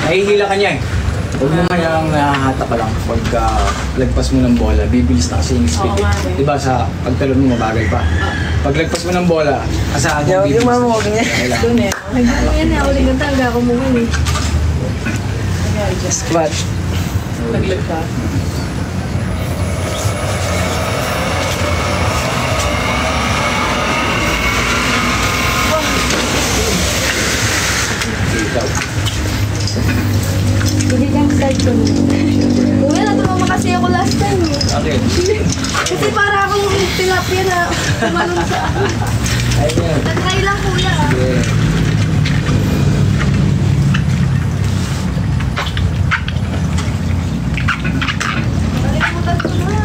Nahihila ka niya eh. Huwag mo kayang nahahata ka lang pagka lagpas mo ng bola, bibilis na kasi yung speed. Diba sa pagtalon mo mabagal pa. Pag lagpas mo ng bola, asahan mo bibilis na. Huwag niya. Doon eh. Yan na, uling ang tangga ko mo eh. Squat. Naglag ka. Hindi kang start ko. Kuya, natumama kasi ako last time eh. Okay. Kasi para akong tilapia na tumalong sa... Ayun. Nag-try lang kuya ah. Yeah. Nalimutan ko na.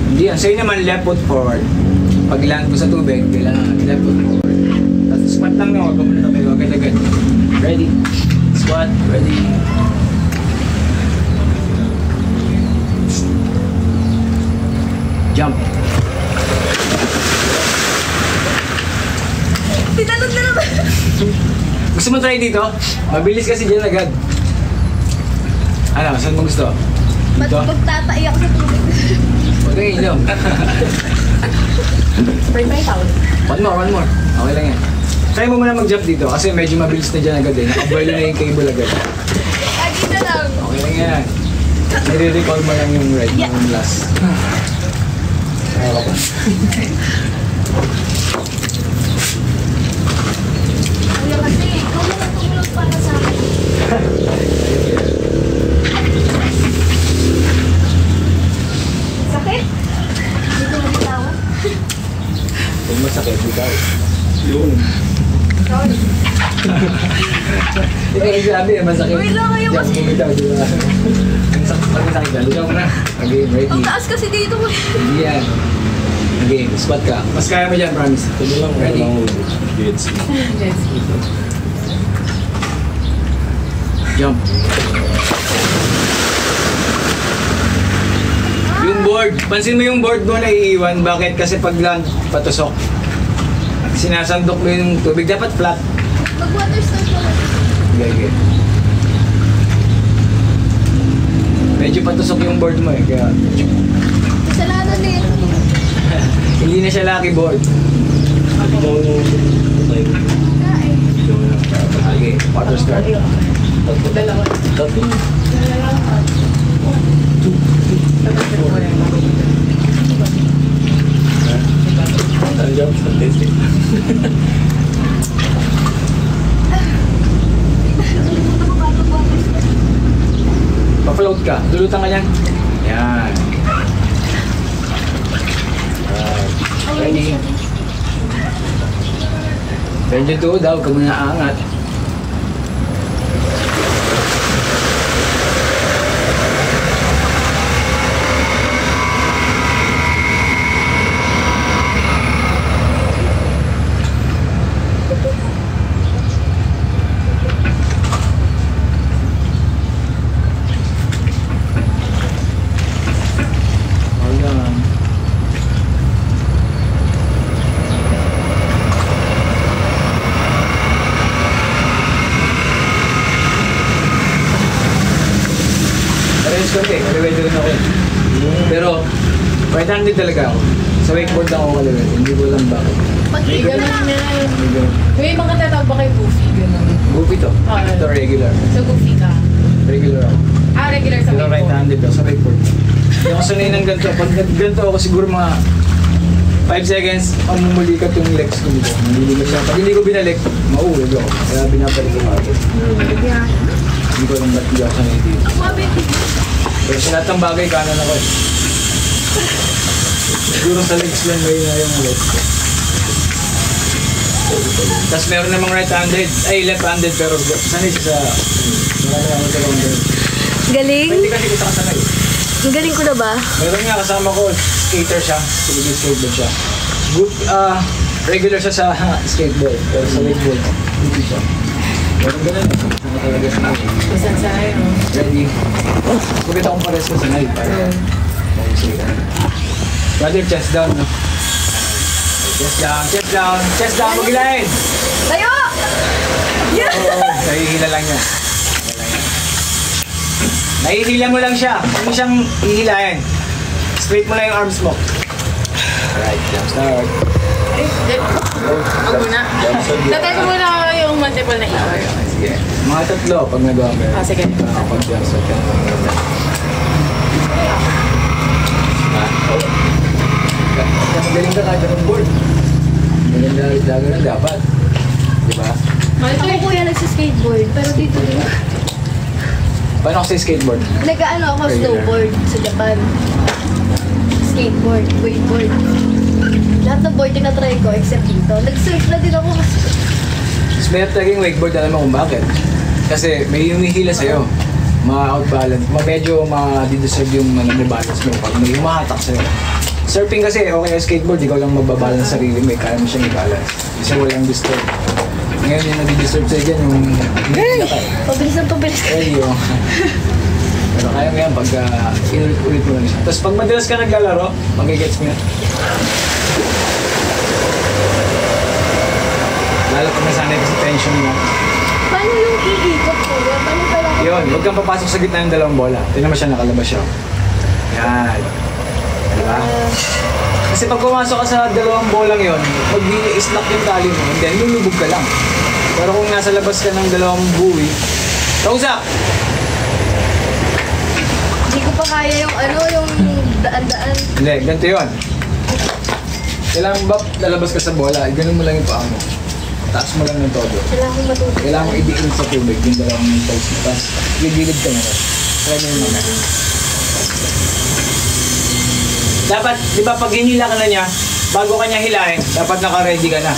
Hindi yan. Sa'yo naman left foot forward. Pag land ko sa tubig, kailangan left foot forward. Tapos squat lang na. Huwag ka muna na kayo. Agad-agad. Ready? Squat. Ready? Jump. Tinanong na naman. Gusto mo try dito? Mabilis kasi dyan agad. Ano? Saan mo gusto? Dito? Magtatai ako sa tubig. Huwag kang inom. Bring my towel. One more. Okay lang yan. Try mo muna mag-jump dito kasi medyo mabilis na dyan agad eh. Nakaboil na yung cable agad. Lagi na lang. Okay lang yan. Nire-recall mo lang yung red, Yeah. yung last. Ayaw ka pa. Kuya kasi, ikaw mo lang tumulong para sa akin. Sakit? Hindi ko nabitawan. Huwag masakit, bitaw. Yun. Sorry. Hindi ka sabi, masakit. Wait lang kayo kasi. Diyan, bitaw, di ba? Ang sakit ka, lugaw mo na. Okay, ready. Ang taas kasi dito mo. Hindi yan. Okay, squat ka. Mas kaya mo dyan, promise. Ito lang, Ready? jet ski. Jet ski. Jump. Yung board, pansin mo yung board mo na iiwan. Bakit? Kasi pag land, patusok. Sinasandok mo yung tubig. Dapat flat. Mag-water start mo lang. Okay. Medyo patusok yung board mo eh. Kaya Kasalanan nito. hindi na siya lucky board. Ikaw yung tayo. Kain. Okay, water start. Dalawa. Tatlo. Ang jump sa testing. Pa-float ka. Dulutan ka yan. Yan. Ready? Medyo to daw, huwag ka muna aangat. Ayan. Parehas konti, kaliwete rin ako. Pero, right-handed talaga ako. Sa wakeboard lang ako kaliwete, hindi ko lang bakit. Mag-iga na lang. Medyo May mga tatawag ba kay Goofy? Ganun. goofy to. Ito regular. So, Goofy ka. Regular ako. Regular sa Pero wakeboard. right-handed ako sa wakeboard. Hindi ako sanay ng ganito. Pag ganito ako siguro mga 5 seconds, mamumulikat yung legs ko dito. Naliligat siya. Pag hindi ko binalik, mauulog ako. Kaya binabalik ko agad. Hindi ko alam ba't hindi ako sanay dito. Pero sa lahat ng bagay, kanan ako eh. Siguro sa legs lang may na yung legs ko. Tapos meron namang right-handed, ay left-handed pero sanay siya sa... Marami ako sa rounded. Galing? Pwede kasi ko sa kasanay. Ang galing ko na ba? Meron nga kasama ko, skater siya. Pilipin skateboard siya. Good, regular siya sa skateboard. Pero sa wakeboard, hindi siya. Meron ganun. Ano talaga sa mga. Masan sa no? Ready? Kukita akong pares ko sa night. Brother, chest down, no? Chest down, chest down, chest down, magilain! Tayo! Yeah! Oo, nahihila lang yan. Nahihila mo lang siya. Huwag mo siyang hihilahin. Straight mo lang yung arms mo. Alright, jump start. Ay, wag muna. Tatry ko muna yung multiple na ER. Sige. Mga tatlo pag nagawa mo. Ah, sige. Pag jump start ka. Magaling ka kahit anong board. Maganda lang dapat. Diba? Ako kuya nagsa-skateboard, pero dito din. Paano ako sa skateboard? Nag-ano ako snowboard sa Japan. Skateboard, wakeboard. Lahat ng board tinatry ko except dito. Nag-surf na din ako kasi. Mas mayroon talagang wakeboard, alam mo kung bakit. Kasi may humihila sa'yo. Ma-outbalance. Medyo ma-deserve yung may balance mo pag may humahatak sa'yo. Surfing kasi, okay yung skateboard, ikaw lang mababalance sa sarili mo, kaya mo siyang i-balance. Kasi walang disturb. Ngayon yung nadi-disturb sa'yo dyan, yung humihila ka. Pabilis ng pabilis. Yung... Pero kaya mo yan pag inulit-ulit mo lang siya. Tapos pag madalas ka naglalaro, magigets mo yan. Lalo pag nasanay ka sa tension mo. Paano yung iikot ko? Paano pala ako? Yun, huwag kang papasok sa gitna ng dalawang bola. Tignan mo siya, nakalabas siya. Yan. Diba? Kasi pag pumasok ka sa dalawang bolang yun, mag-i-snap yung tali mo, and then lulubog ka lang. Pero kung nasa labas ka ng dalawang buwi, kausap! Hindi ko pa kaya yung ano, yung daan-daan. Hindi, ganito yun. Kailangan ba lalabas ka sa bola, ganun mo lang yung paa mo. Taas mo lang ng todo. Kailangan kong matuto. Kailangan mo i-diin sa tubig yung dalawang toes mo. Tapos, gigilid ka na rin. Try mo yung mga. Dapat, di ba pag hinila ka na niya, bago ka niya hilahin, dapat naka-ready ka na.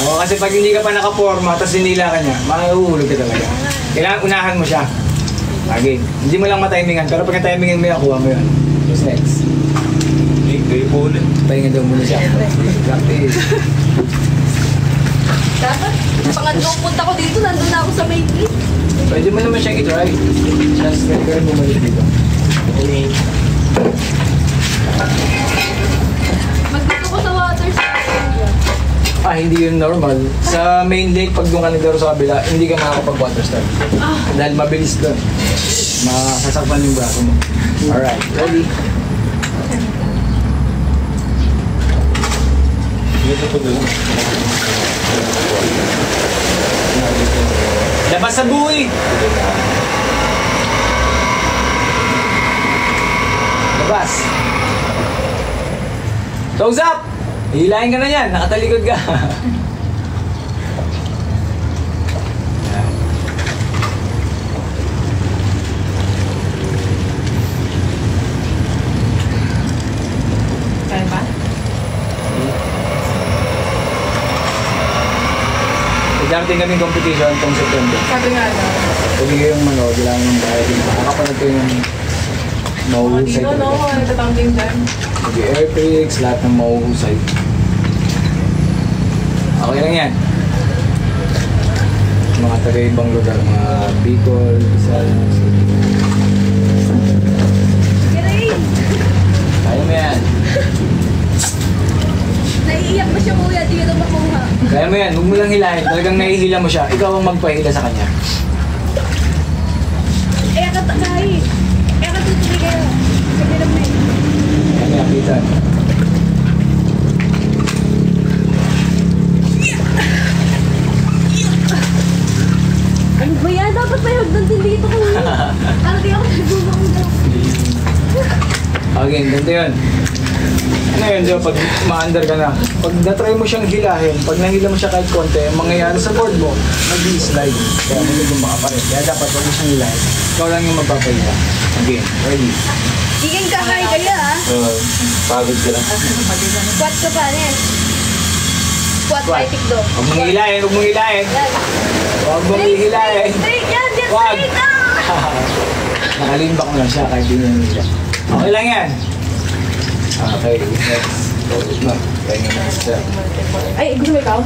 O, kasi pag hindi ka pa nakaporma, tapos hinila ka niya, mahuhulog ka talaga. Kailangan unahan mo siya. Again, hindi mo lang matimingan, pero pag timingan mo yan, kuha mo yun. What's next? Kayo po ulit. Pahinga daw muna siya. Practice. Dapat, pangatlong punta ko dito, nandun na ako sa main gate. Pwede mo naman siyang i-try. Just pwede ka rin bumalik dito. Magdito ko sa water slide. Hindi yun normal. Sa main lake, pag doon ka naglaro sa kabila, hindi ka makakapag-water slide. Dahil mabilis doon. Masasakpan yung braso mo. Alright, ready? Dito po doon. Labas sa buhay! Labas! Toes up! Hihilahin ka na yan, nakatalikod ka. Kaya ba? Darating kami competition itong September. Sabi nga daw. Pwede kayong manood, kailangan yung bayad yung makakapanood ko yung Mga mahuhusay dito, no? talaga. Nagtatangking dyan. Pwede air tricks, lahat ng mahuhusay. Okay lang yan. Mga taga-ibang lugar, mga Bicol, Rizal. Kiray! Kaya mo yan. Naiiyak pa siya kuya, di ka na makuha. Kaya mo yan, huwag mo lang hilahin. Talagang nahihila mo siya. Ikaw ang magpahila sa kanya. Eh, katakay. Eh, katutuloy kayo. Sabi lang na yun. Kaya nakita. Ano ba yan? Dapat may hagdan din dito kuya. Ano di ako nagbumakong daw. Okay, ganito yun. Ano yun, Joe, pag ma-under ka na, pag na-try mo siyang hilahin, pag nahila mo siya kahit konti, ang mangyayari sa board mo, mag-slide. Kaya mo yung bumaka pa rin. Kaya dapat huwag mo siyang hilahin. Ikaw lang yung magpapahila. Again, ready? Igang kakay kayo ha. Pagod ka lang. Squat ka pa rin. Squat Squat. by tikdo. Huwag mong hilahin, huwag mong hilahin. Yan. Huwag mong hilahin. Straight yan, yan Wag. straight ah! Nakalimbak mo lang siya kahit di niya nila. Okay lang yan. Okay, next. Focus na. Kaya nga next step. Ay, gusto mo ikaw?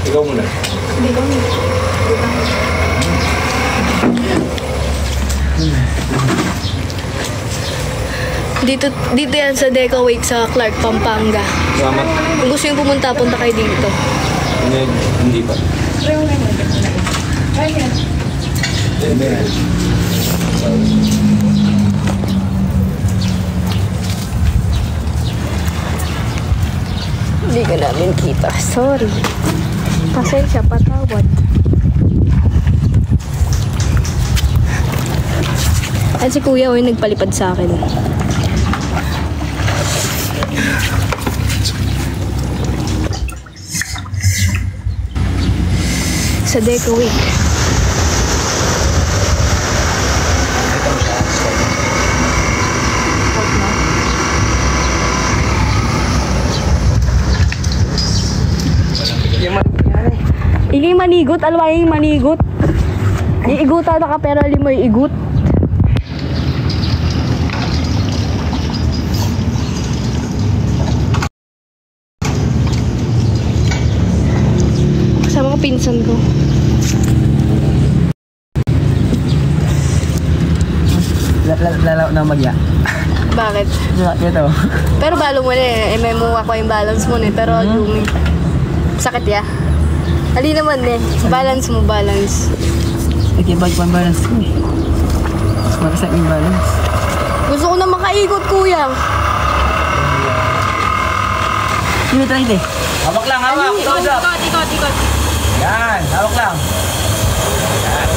Ikaw muna. Hindi ko. Dito yan sa Deca Wake sa Clark, Pampanga. Salamat. Kung gusto yung pumunta, punta kayo dito. Hindi pa. Try mo na yung multiple na ER. Ayan. Then, Hindi ka namin kita. Sorry. Pasensya, patawad. At si kuya, nagpalipad sa akin. Sa Deco Week. Ini manigot, alaway manigot. Iigutan na ka pero ali mo iigut. Kasama ko pinsan ko. Lalaw na magya. Bakit? Ito. Pero balo mo na eh. May mo ako yung balance mo na eh. Pero yung sakit ya. Ali naman eh. Balance mo, balance. Nag-ibag pa ang balance ko eh. Mas makasak yung balance. Gusto ko na makaikot, kuya. Sino try ito eh? Hawak lang, hawak! Thumbs up! Ikot. Yan, hawak lang. Yan.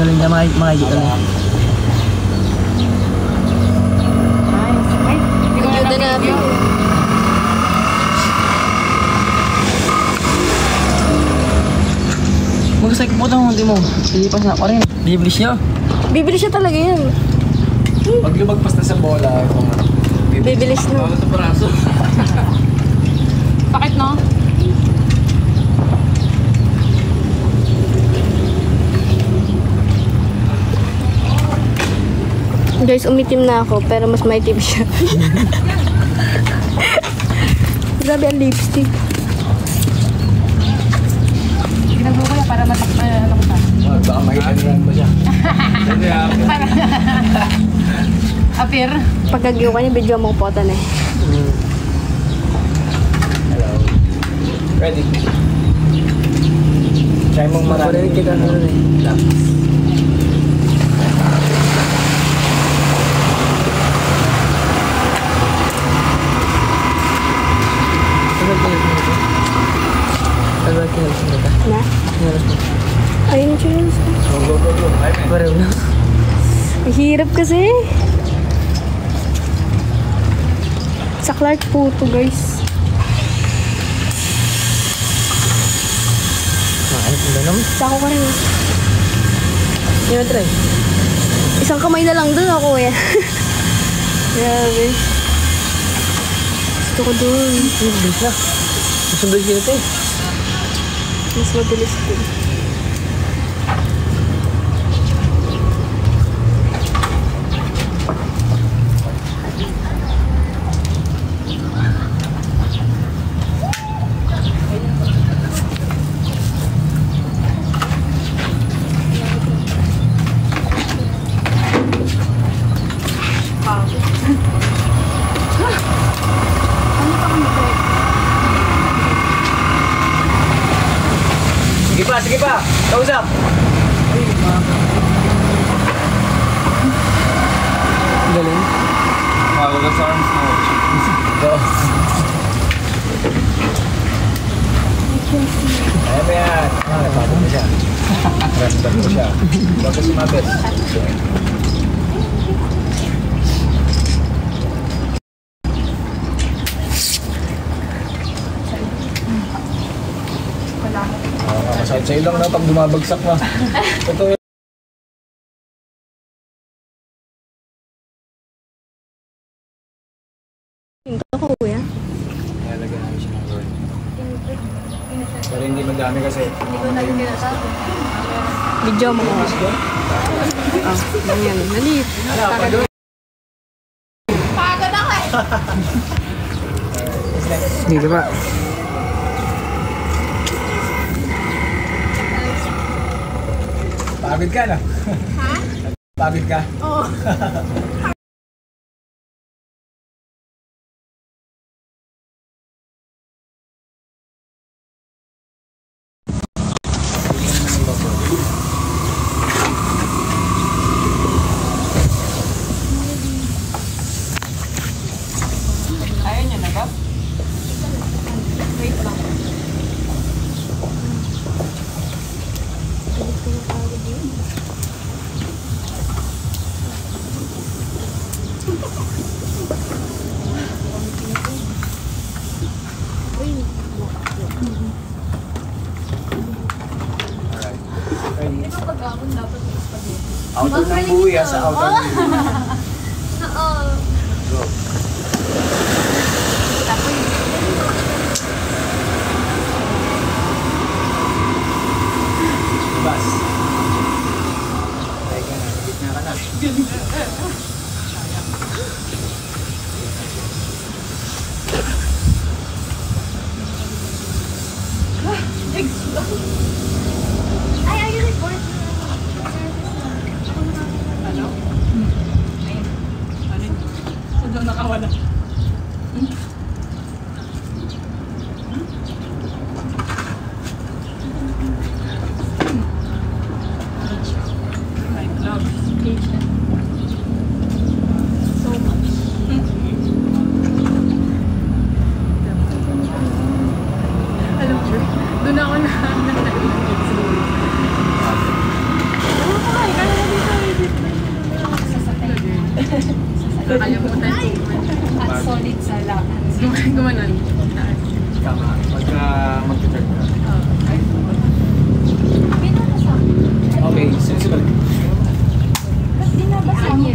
Galing niya makikita na. Video na natin. Mag-sakit po itong hindi mo. Silipas na ako rin. Biblis niya. Bibili siya talaga yan. Pag lumagpas na sa bola, Bibilis na. sa braso. Bakit no? Guys, umitim na ako, pero mas maitim siya. Grabe ang lipstick. Ginagawa ko yan para matakpan ko pa. Baka makikaniran pa siya. Apir. Pagkagyo ka niya, video mo po ito na eh. Hello. Ready? Try mong marami. Kita na rin eh. Na? Ayun siya. Go. Pareho na. Ang hirap kasi. Sa Clark po to guys. Ano po na naman? Sa ako ka rin. Yan, try. Isang kamay na lang dun ako eh. Grabe. Gusto ko dun. Mabilis na. Mas mabilis yun ito eh. Mas mabilis dun. Sige pa. Kausap. Galing. Follow the arms mo. Go. Ayan ba yan? Napagod na siya. Restart mo siya. Huwag ka sumabit. Masakit sa'yo lang na pag bumabagsak na. Totoo yun. Ito ko kuya. Nalagyan namin siya ng gold. Pero hindi madami kasi. Video mo ko. Ah, ganyan. Nalit. Pagod ako eh. Dito pa. Pagod ka na? Ha? Pagod ka? Oo. Outer ng buwi sa outer ng buwi. Oo. Go. Bas. Teka na, gitna ka na. Ay, are you report? Doon nakawala. My love. So much. Alam mo, doon ako na nakalimutan. At solid sa lakas. Gumanon. Tama. Pagka mag-turn ka. Binabasa. Okay, sensible. Ba't binabasa mo?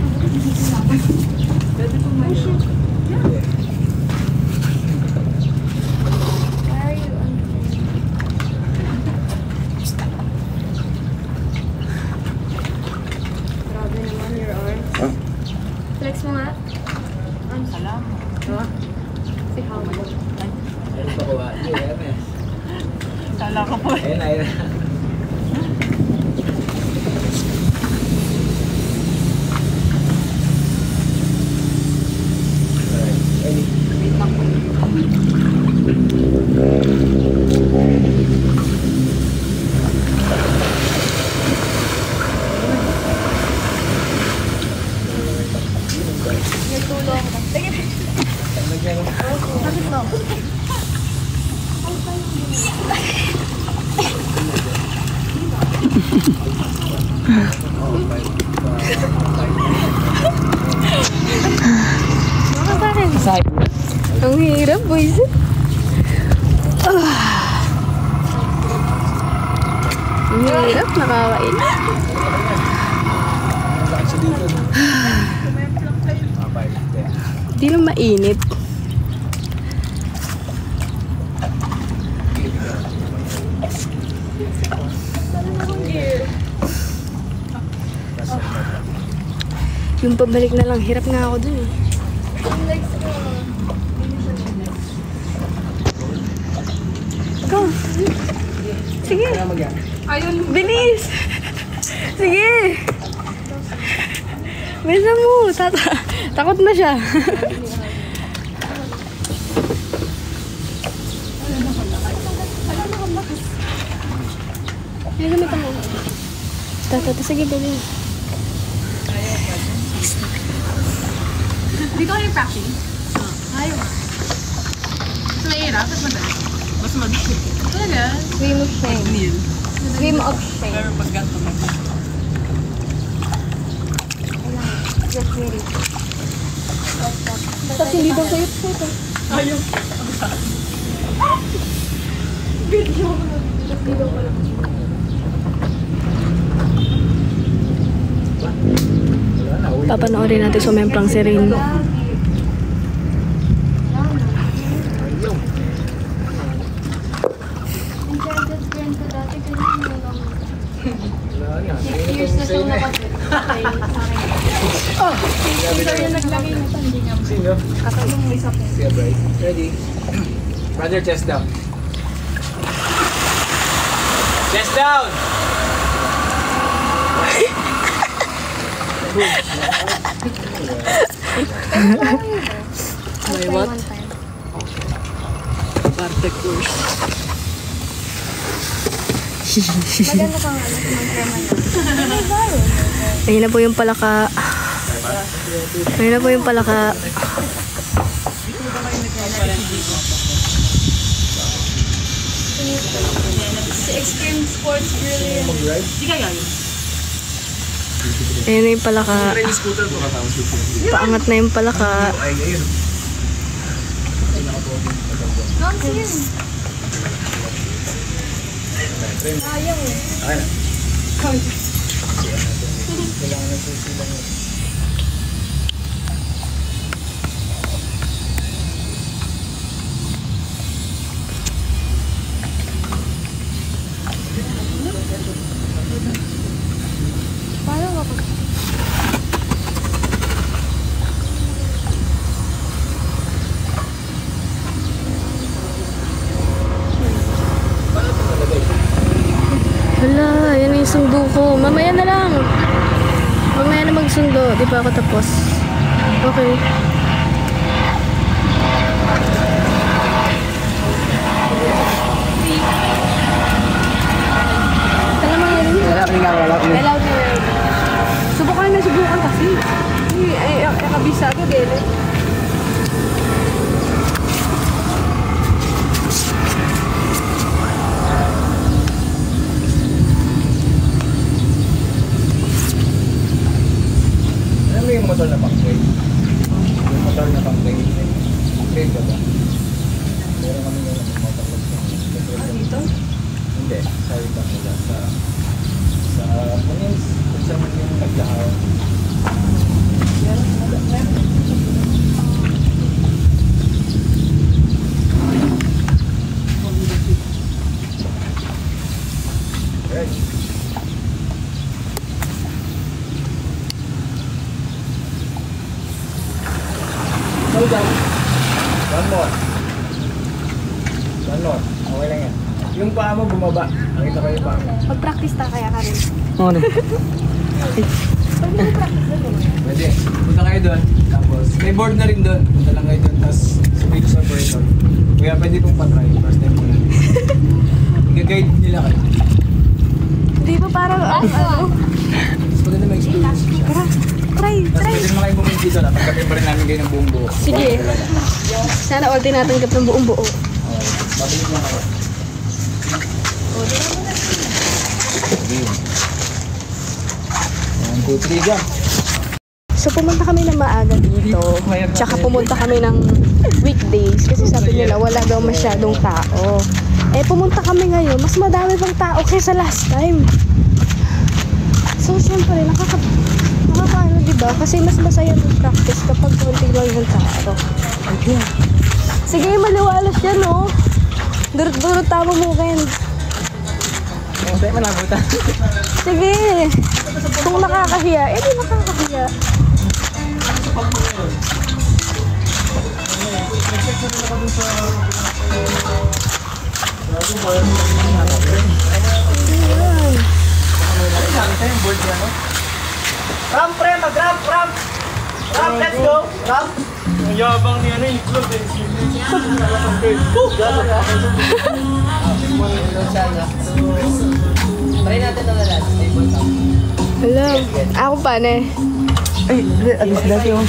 Why are you on? Grabe naman your arms. Flex mo nga. Arms. Si Howard. Ayun pa ko ba? Ayan na. Kala ko po. Ayan na, ayan na. Ready? You're too long. Sige. Bakit no? Bakit sa akin? Ang hirap, boys. Ang hirap, nakakain. Sa dito. Mabay. Hindi lang mainit. Yung pabalik na lang, hirap nga ako dun eh. Go! Sige! Ayun. Bilis! Sige! Bisa mo! Takot na siya. Ay, gamitan mo. Sige, gawin. Dito kayo practice? Ayaw. Mas mahirap at madali. Mas madali. Talaga? Swim of shame. Neil. Swim of shame. Pero pag ganito mo. Just wait. Tapos hindi daw sa'yo ito. Ayaw. Video ko lang. Video ko lang. Papanoorin natin sumemplang si Rin. Years na siyang Sino? Siya, Bryce. Ready? Brother, chest down. Chest down! May what? Parte course. Maganda kang ayun na po yung palaka. Ayun na po yung palaka. Extreme sports brilliant. Di kaya yun. Ayun na yung palaka. Paangat na yung palaka. Ayaw eh. Kailangan na susilang yun. Paano ka pag... Hala, yan na yung sundo ko. Mamaya na lang. Mamaya na magsundo. Di pa ako tapos. Okay. Alam mo yun? Wala ko. Hello, dear. Subukan na, subukan kasi. Ay, kabisado din. Alam mo yung motor na pang-trade? Yung motor na trade ba ba? Meron kami yung motor na dito? Hindi, sa ibang nila. Sa Manils, kung saan man yung naglahaw. Right. Hold on. One more. Okay lang yan. Yung paa mo bumaba. Nakita ko yung paa mo. Mag-practice ta kaya ka rin. Ano? Pwede. Punta kayo doon. Tapos, may board na rin doon. Punta lang kayo doon. Tapos, sabihin ko sa operator. Kuya, pwede pong patry. First time ko lang. I-guide nila kayo. Di ba parang ano? Tapos, pwede na ma-experience. Try. Tapos, pwede naman kayo bumili dito na. Pagkapin pa rin namin kayo ng buong buo. Sige. Sana all tinatanggap ng buong buo. Okay. Babalik lang ako. One, two, three, jump. So pumunta kami ng maaga dito. Tsaka pumunta kami ng weekdays kasi sabi nila wala daw masyadong tao. Eh pumunta kami ngayon, mas madami pang tao kaysa last time. So syempre nakakaano diba? Kasi mas masaya mag-practice kapag konti lang yung tao. Sige, maliwalas yan oh. Durut-durut tama mo kayo. Sa'yo malabutan. Sige. Kung nakakahiya, eh di nakakahiya. Ramp, pre! Mag-ramp! Ramp! Ramp! Let's go! Ramp! Ang yabang niya na yung club eh. Try natin na lahat. Table top. Hello. Ako pa na eh. Ay, alis dati yung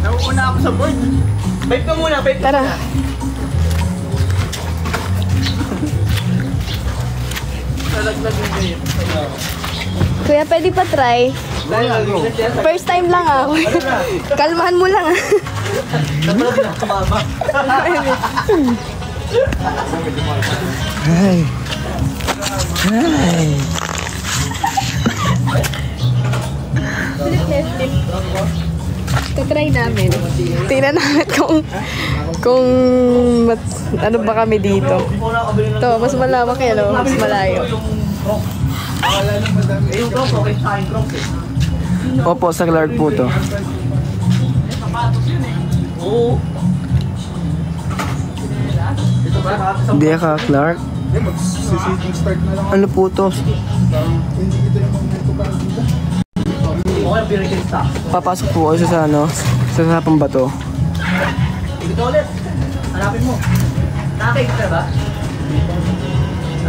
nauuna ako sa board. Bite ka muna, bite ka Tara. muna. Nalaglag yung ganyan. Kuya, pwede pa try. First time lang ako. Kalmahan mo lang ah. Natalab na, kamama. Try namin. Tingnan namin kung ano ba kami dito. To, mas malawak yan, no? Mas malayo. Yung crocs, okay sa akin crocs eh. Opo, sa Clark po to. Oo. Ito ba? Hindi ka, Clark. Mag-sitting start na lang. Ano po to? Hindi kita yung mga para dito. Okay, pinagin stock. Papasok po kayo sa ano? Sa sapang bato. Ito ulit. Hanapin mo. Nakakita ba?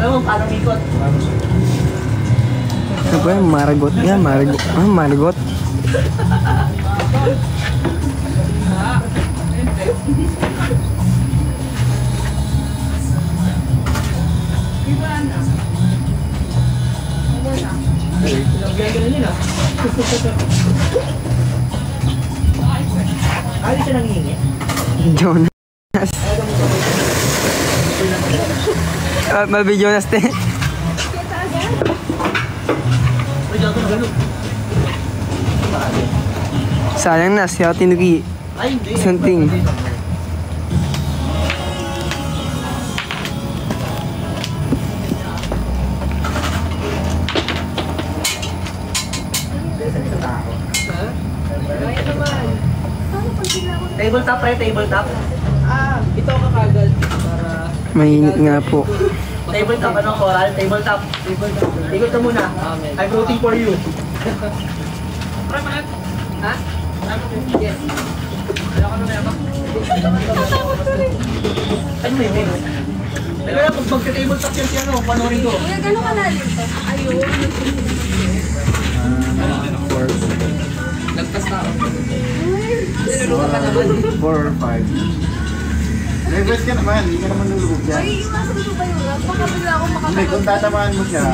Alam mo, paano mikot? Ano ba yan? Maragot. Yan, maragot. Ah, maragot. Ganyan nila. Ay, siya nangingi. Jonas. Mabidyo na ste. Sayang na, siya tinugi. Sunting. Tabletop pre, tabletop. Ito ka kagad para... Mainit nga po. Tabletop, anong coral? Tabletop. Ikot ka muna. I'm rooting for you. Ha? Yes. Ano may may? Kaya pag magka-tabletop yan siya, no? Panorin ko. Kuya, gano'n kalalim to? Ayun. Lagpas na ako. 4 or 5. Reverse ka naman, hindi ka naman lulubog dyan. Ay, iwasan ko ba yun? Baka bigla akong Hindi, kung tatamaan mo siya,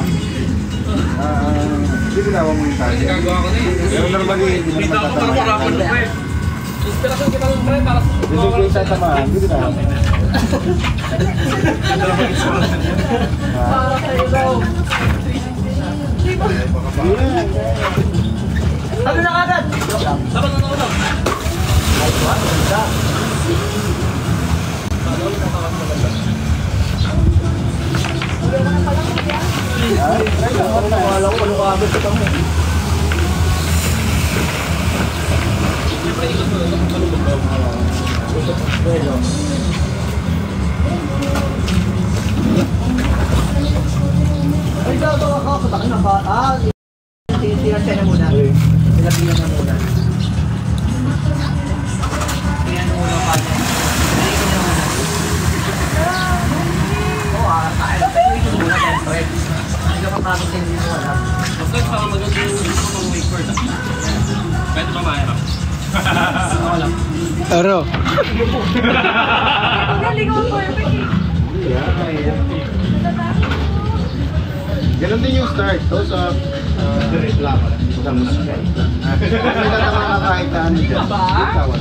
hindi bilawan mo yung target. Gagawa ko na eh. Pero normally, hindi mo naman tatamaan. Inspirasyon kita ng pre para... Kasi kung yung tatamaan, hindi bilawan mo. Ano na agad? Dapat na ako. Wala ko, ano ka agad sa kamo? Ay, gagawa ka. Patakin na ba? Tira siya na muna. Nilabihan na muna. Ayan muna pa niya. Nilabihan na muna. Oo, kaya na. Ito muna, siyempre. Hindi ka papagod din dito wala. Basta para maganda yung gusto mong wakeboard. Pwede ba mahirap? Ako lang. Aro. Galing ako po. Ganun din yung start. Toes up. Tapos may tatamaan ka kahit na ano dyan. Tawad.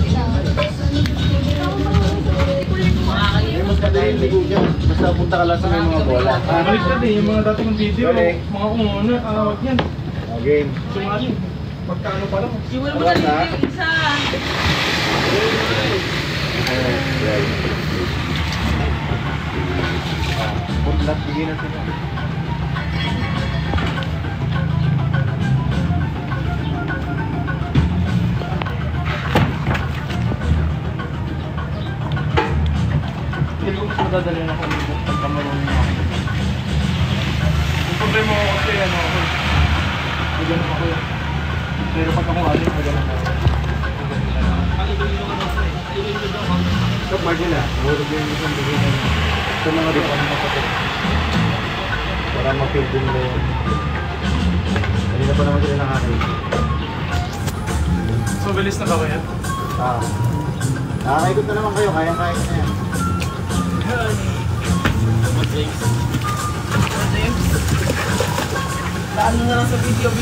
Hindi mo ka dahil ligo dyan. Basta punta ka lang sa may mga bola. Balik na din yung mga dati kong video. Balik. Mga umuuna, tawag yan. Game. Sumali. Magkano pa lang. Iwan mo na Alas, ha? yung isa. Putlat, bigyan natin. Hindi ko mas madadali na ako nito pagka marunong ako. Yung problema ko kasi ano ako. Magano ako yun. Pero pag ako aling, magano ako. So, Margila, mahulog yung isang bigyan sa mga dito. Para ma-feel din mo yun. Kanina pa naman sila nakakalit. So, bilis na ba kayo? Nakakaikot na naman kayo, kaya-kaya na yan. Paano na lang sa video, B?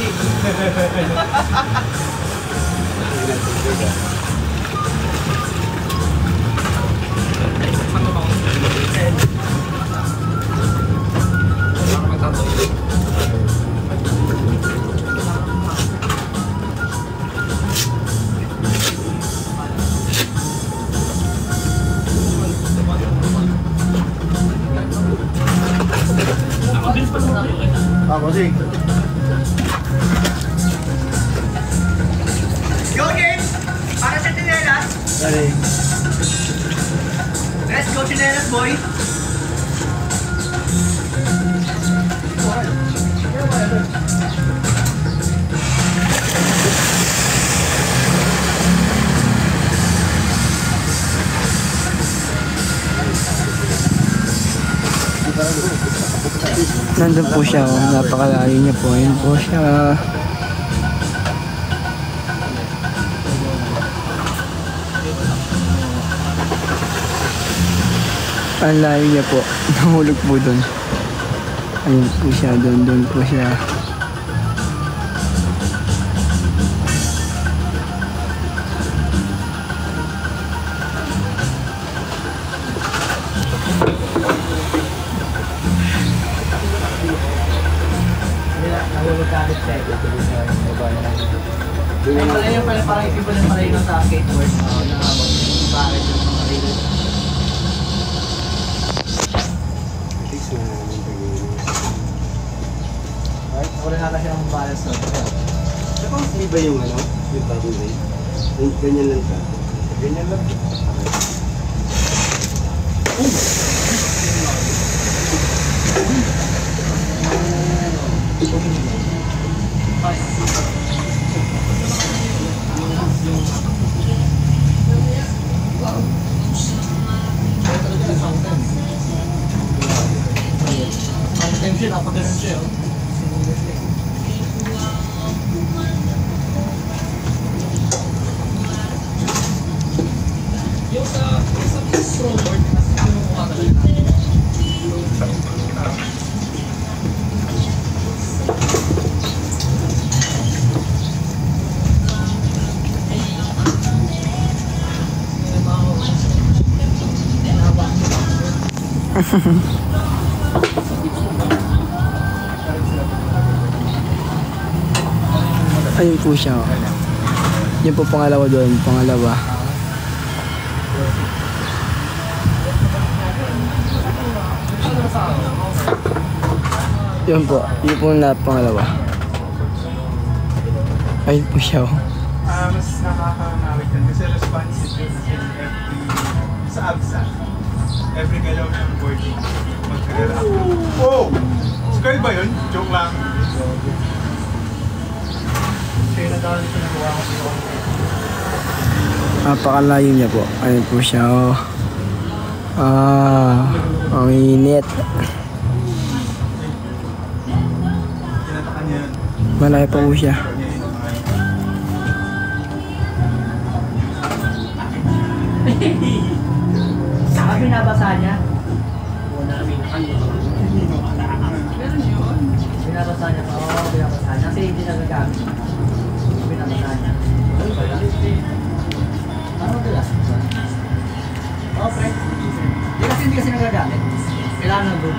Kasi, Go game! Para sa tinelas! dali. Let's go tinelas, boy! Nandun po siya, oh. Napakalayo niya po. Ayun po siya. Ang layo niya po. Nahulog po doon. Ayun po siya. Doon po siya. parang iba na pala yun sa skateboard. Na bakit yung mga rin. Right? Wala na kasi ang balance na. Hindi ba yung ano? Yung bagong day? Ganyan lang ka. Ganyan lang. Ayun po siya. Oh. Yun po pangalawa doon. Pangalawa. Yun po. Yun po na pangalawa. Ayun po siya. Oh. Mas nakakangawit yan kasi responsive yun kasi sa absa. Every galaw ng board magkagalaw. Oh! Skull ba yun? Joke lang. Kaya nadali ko nagawa ko dito. Napakalayo niya po. Ayun po siya. Oh. Ang init. Tinatakan niya yun. Malaki pa po siya. Saka binabasa niya. Binabasa niya pa. Oo, binabasa niya. Kasi hindi nagagamit. Binabasa niya. Ano ba last? Okay. Hindi kasi nagagamit. Kailangan na doon.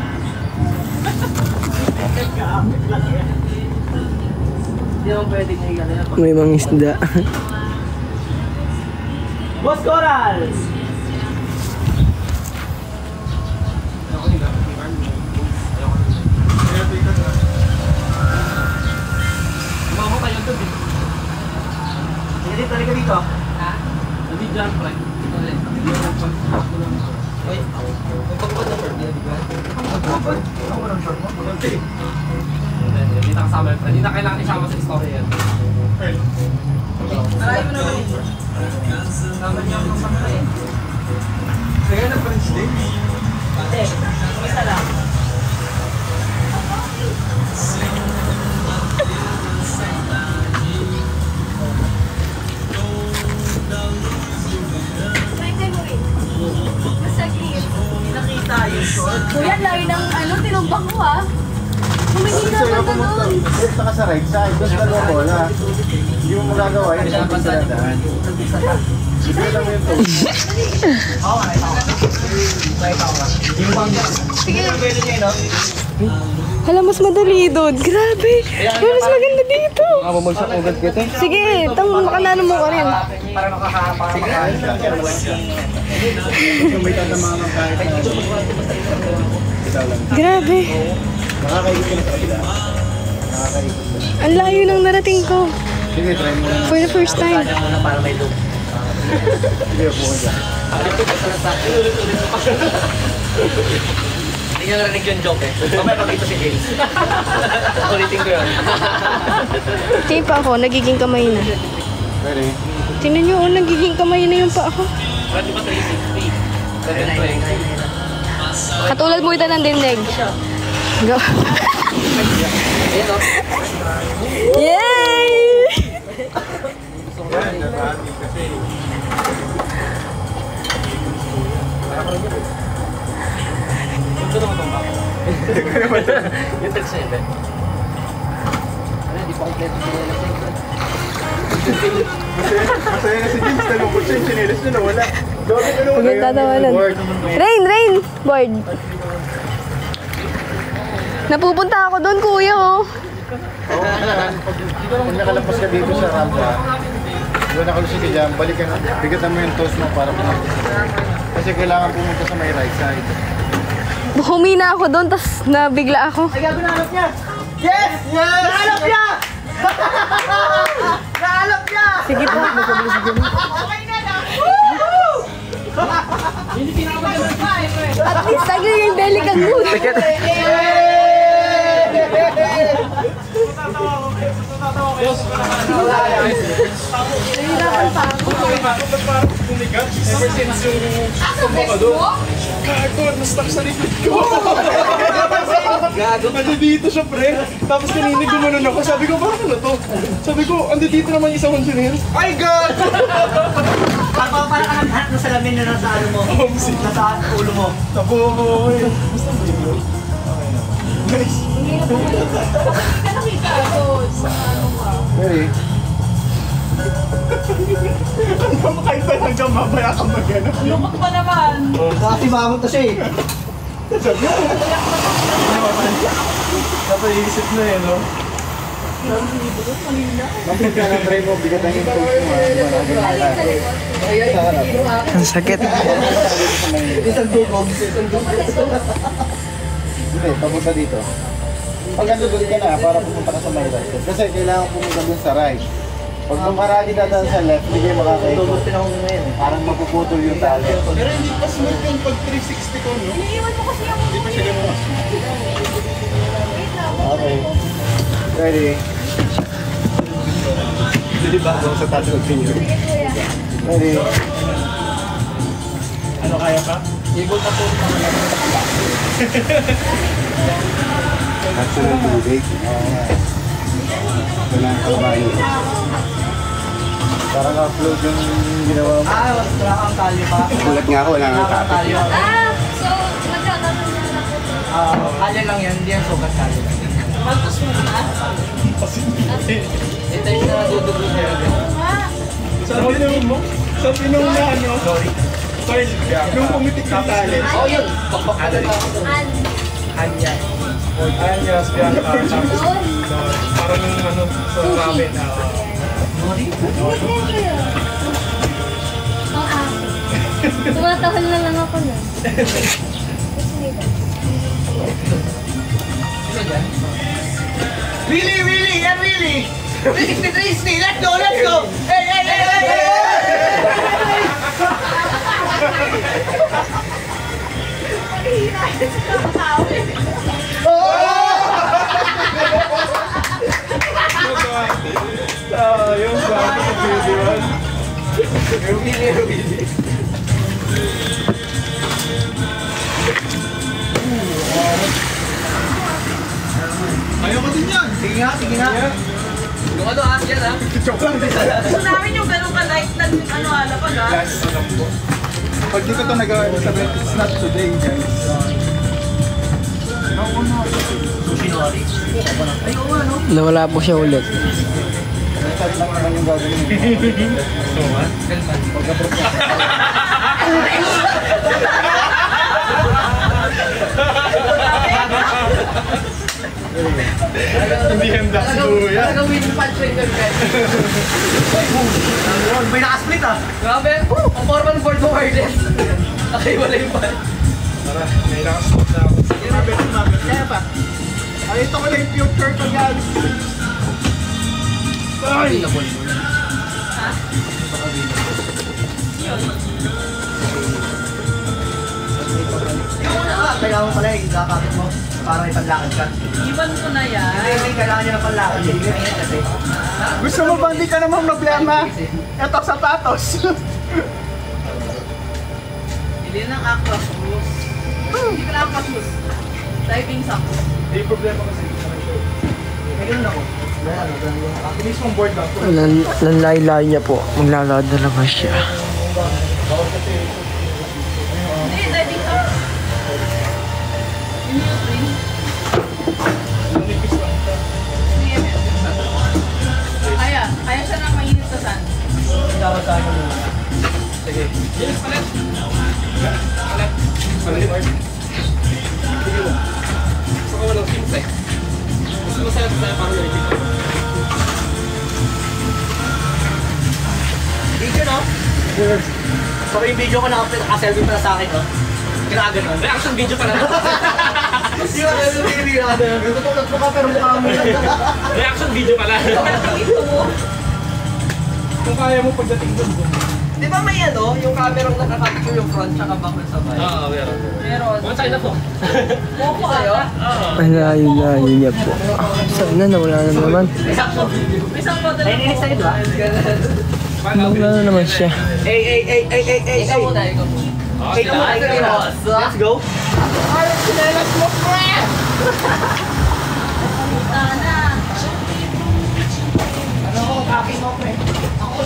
Hindi naman pwedeng nagagamit. May mga isda. Boss Coral! Kumama kayo doon eh. Sige dito, halika dito. Ha? Hindi dyan, pre. Uy, magpagpapad na short niya, di ba? Magpagpapad? Ako ng short mo? Hindi na kasama yun, pre. Hindi na kailangan isama sa story yan. Aray mo naman ito. Naman niya ang kasama eh. Kaya na French day? Ate, isa lang. Nakita yung short. Kuya, layo ng tinumbang ko ah. Humingi na Sa'yo ako pumunta. nun. Pumunta ka sa right side. Doon ka gawa bola. Hindi mo magagawa yun. Hindi mo sinadaan. Sige lang yun to. Oo, nakita ko. Nakita ko. Yung bang sige lang pwede niya, no? Hala, mas madali doon. Grabe. Mas maganda dito. Nakababagsak agad kita. Sige, makanano mo ko rin. Para makakain. Kung may tatamaan ng kahit na. Grabe. Nakakaikot ka na sa kabila. Nakakaikot ka. Ang layo nang narating ko. Sige, try mo lang. For the first time. Para may look. Sige, upo ka dyan. Hindi niya narinig yung joke eh. Mamaya pakita si James. Ulitin ko yun. Tingin pa ako, nagiging kamay na. Ready? Tingnan nyo, nagiging kamay na yung pa ako. Pwede ba 360? Katulad mo ito ng dinleg. Go. Yay! Yan, nabati kasi. Yung text na yun. Ano, hindi pa kompleto siya yung Masaya na si James. Nalungkot siya yung chinelas niya na wala. Dami ka Huwag yung tatawanan. Board. Rain! Board. Napupunta ako doon, kuya, oh. Oo, kailangan. Pag nakalabas ka dito sa rampa, Di ba nakalusog ka dyan, balikan na. Bigatan mo yung toes mo para pumunta. Kasi kailangan pumunta sa may right side. Humina ako doon, tapos nabigla ako. Ay, gabi nahalap niya! Yes! Yes! Nahalap niya! Nahalap niya! Sige po. At least, agad yung delicate mood. Ever since yung tumo ka doon. Gago, na-stuck sa likod ko. Gago. Ando dito siya, pre. Tapos kaninig gumanon ako. Sabi ko, bakit na to? Sabi ko, ando dito naman isang engineer. Ay, gago! Parang ka naghanap na salamin na nasa ano mo. Nasa ulo mo. Tapo mo. Basta mo yun. Okay na. Nice. Very. Hanggang kahit ba hanggang mamaya ka mag-ganap. Lumot pa naman. Kasi bangon to siya eh. Napaisip na eh, no? Mampun ka ng try mo, bigatan yung toes mo. Sa harap. Ang sakit. Isang dugog. Hindi, papunta dito. Pag nandun ka na, para pumunta ka sa may right. Kasi kailangan pumunta dun sa right. Pag lumaradi na dun sa left, hindi kayo makakaikot. Parang mapuputol yung tali. Pero hindi pa smooth yung pag 360 ko, no? Iniiwan mo kasi ako. Hindi pa siya ganun. Okay. Ready? Diba? Sa taas ng finger. Ready? Ano kaya ka? Taas ng tubig. Oo nga. Ito na ang kabayo. Parang upload yung ginawa mo. Wala kang tali pa. Ulat nga ako, wala nang topic. So, magkakaroon na lang ako. Kaya lang yan, hindi yan sugat kaya. Magpus mo na. Ito yung nadudugo niya. Sabi naman mo? Sabi nung na ano? Sorry. Nung pumitik yung tali. Oh, yun. Bakbak ka lang ako doon. Anya. Ayan niya, sabihan ka. Tapos, parang yung ano, sa ramen. Tumatahol na lang ako na. Really, really, yeah, really. 360, let's go, let's go. Hey, hey, hey, hey, hey. Yung sabi sa video. Really. Ayaw ko din yan. Sige nga, sige nga. Yung ano yan Joke lang. Gusto namin yung ganun ka-light na ano alapag ha. Last alam ko. Pag di ko ito nagawa, sabi, it's not today, guys. Nawala po siya ulit. Sabi lang naman yung gagawin mo. Hindi handa si Kuya. Gawin punch rin yun, guys. May nakasplit ah. Grabe. Ang formal board mo, wireless. Okay, wala yung punch. Tara, may nakasuot na ako. Sumabit. Kaya pa. Ay, ito ko lang yung future ko yan. Ay! Yung una ka, kailangan mo pala yung kakapit mo para ipanlakad ka. Iwan ko na yan. Hindi, kailangan niya ng panlakad. Kasi, Gusto mo ba hindi ka naman problema? Ito sapatos. Hindi ng aqua shoes. Hindi ka na aqua shoes. Diving socks. Hindi problema kasi. may ganun ako. Ang mismong board lang. Lanlay-lay niya po. Maglalakad na naman siya. Hindi, diving socks. Yun yung string. Kaya siya nang mainit sa sand. Dapat sa akin na. Sige. Yes, palit. Palit. Palit. Gusto ko walang simple. Gusto mo sa'yo parang nalipit. Video, no? So, yung video ko naka-selfie pala sa akin, no? Kinakaganon. Reaction video pala. Yung hindi ka na. Mukha pero mukha mo. Reaction video pala. Kung kaya mo pagdating doon. Di ba may ano, yung camera nakaka-capture yung front tsaka back na sabay? Oo, meron. Meron. One side na po. Mukha sa'yo? Ang layo niya po. Saan na? Nawala na naman. May sample na. Ay, nilis sa'yo, diba? Nawala na naman siya. Ikaw muna, ikaw muna. Ikaw muna. Let's go. Ay, sinelas mo, pre! Ano ko, kaki mo, pre? Ako,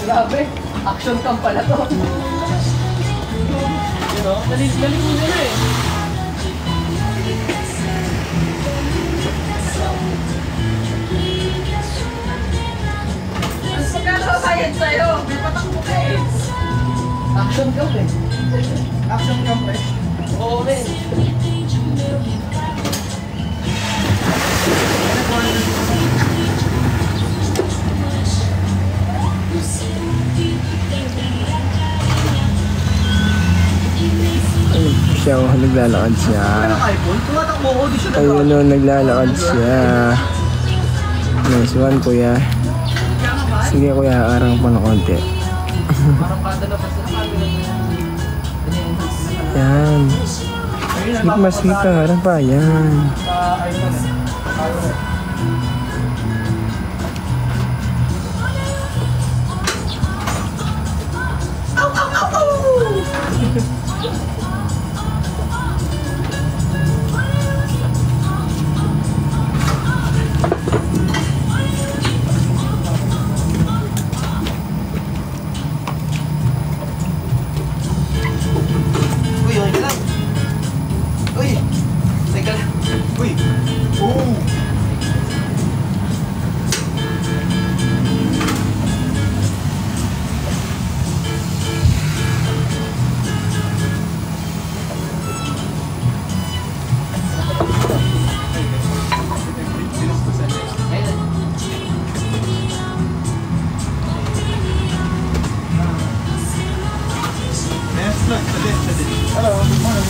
grabe, action cam pala to. Galing mo nila eh. Ang pagkakasayan sa'yo, may patakbo ka eh. Action cam eh. Action cam eh. Oo rin. Siya, oh, naglalakad siya. iPhone? Tumatakbo ko, di siya Ayun o, naglalakad siya. Nice one, kuya. Sige, kuya, arang pa ng konti. Yan. Sige pa, harang pa. Yan. Uy, okay lang. Uy, teka lang. Uy! Oo! Hello, good morning.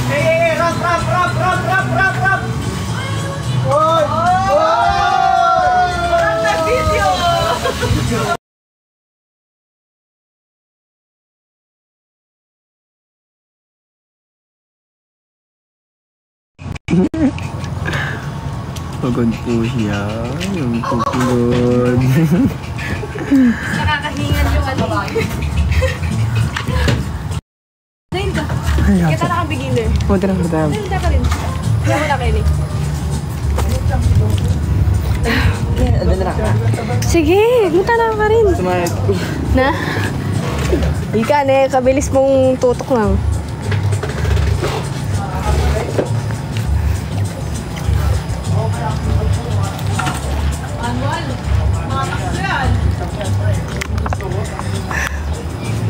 Hey, rap! Oy! Parang nag-video! Pagod po siya. Yung pupulod. Nakakahingan yung ano. Dahil ka. Kita naka-beginner. Punta lang ba tayo? Dahil ka rin. Kaya mo na, Kelly. Sige, punta na ka rin. Na? Ika, ne, kabilis mong tutok lang.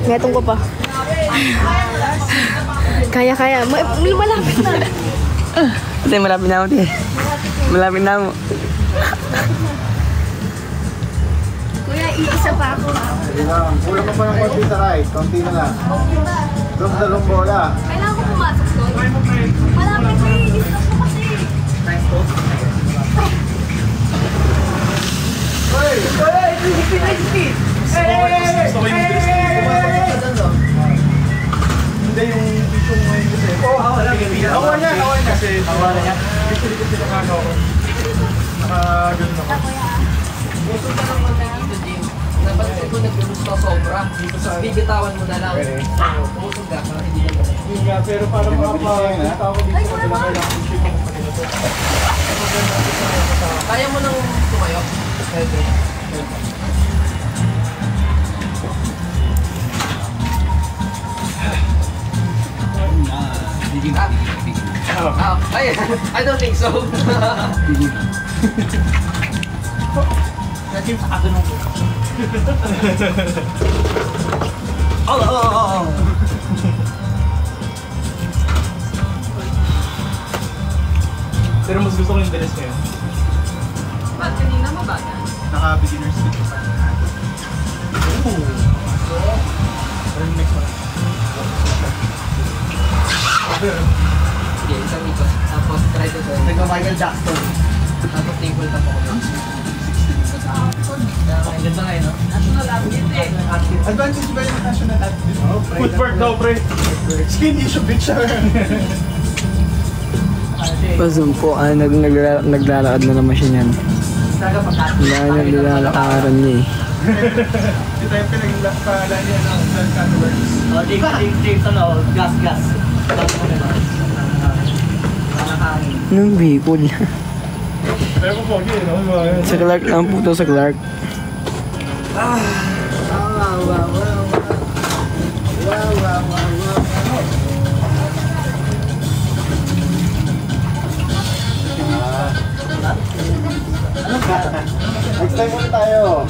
Ngetong ko pa. Kaya. Malapit na. Ate, malapit na ako, te. Malapit na ako. Kuya, iisa pa ako. Kulang mo pa ng konti sa right. Konti na lang. Doon sa dalawang bola. Kailangan ko pumasok doon. Malapit na eh. Isa ko kasi. Hindi yung video mo ngayon kasi. Awa niya. Kasi awa niya. Dito sila nakano ako. Nakagano ako. Gusto ka lang mag-video, Jim. Napansin ko nag-lose ka sobra. Bibitawan mo na lang. Pumusog ka. Hindi na lang. Yun nga, pero para makapagpunta ako dito sa kailangan i-ship ako pa nila to. Kaya mo nang tumayo? Pwede. I don't think so. Jim, sa atin ako. Pero mas gusto ko yung dress ngayon. Ba't kanina mabaga? Naka-beginner's fit pa. Pero next one. Sige, isang ikot. Tapos try to turn. Nagka-Michael Jackson. Tapos table tap ako. Ang ganda nga no? National athlete eh. Advantage ba yung national athlete? Footwork daw, pre. Skin issue, bitch. Pa-zoom po, naglalakad na naman siya niyan. Dahil naglalakaran niya eh. Ito yung pinagpala niya ng Catworks. James, gas. Nung Bicol. Pero kung pogi, no? Sa Clark lang po to, sa Clark. Next time ulit tayo.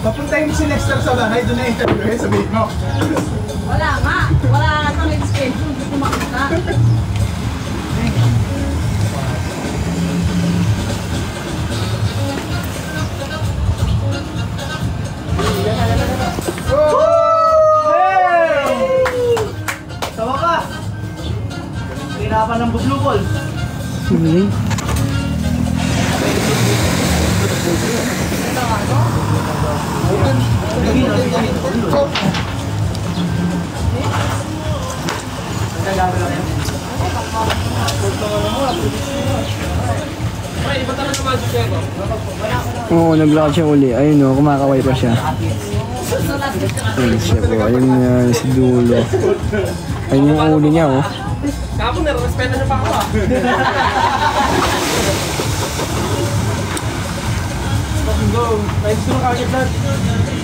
Papuntahin mo si Lester sa bahay, doon na interviewin, sabihin mo. Wala nga. Wala kang schedule. Hindi ko makita. Sa wakas! Hirapan ng buglukol. Galing. Ay, iba talaga magic yan, no? Oo, naglakad siya uli. Ayun o, kumakaway pa siya. Ayun siya po. Ayun si Dulo. Ayun yung ulo niya oh. Kapag nare-respeto niyo pa ako, ah. Go! Kahit gusto mo kagad lang.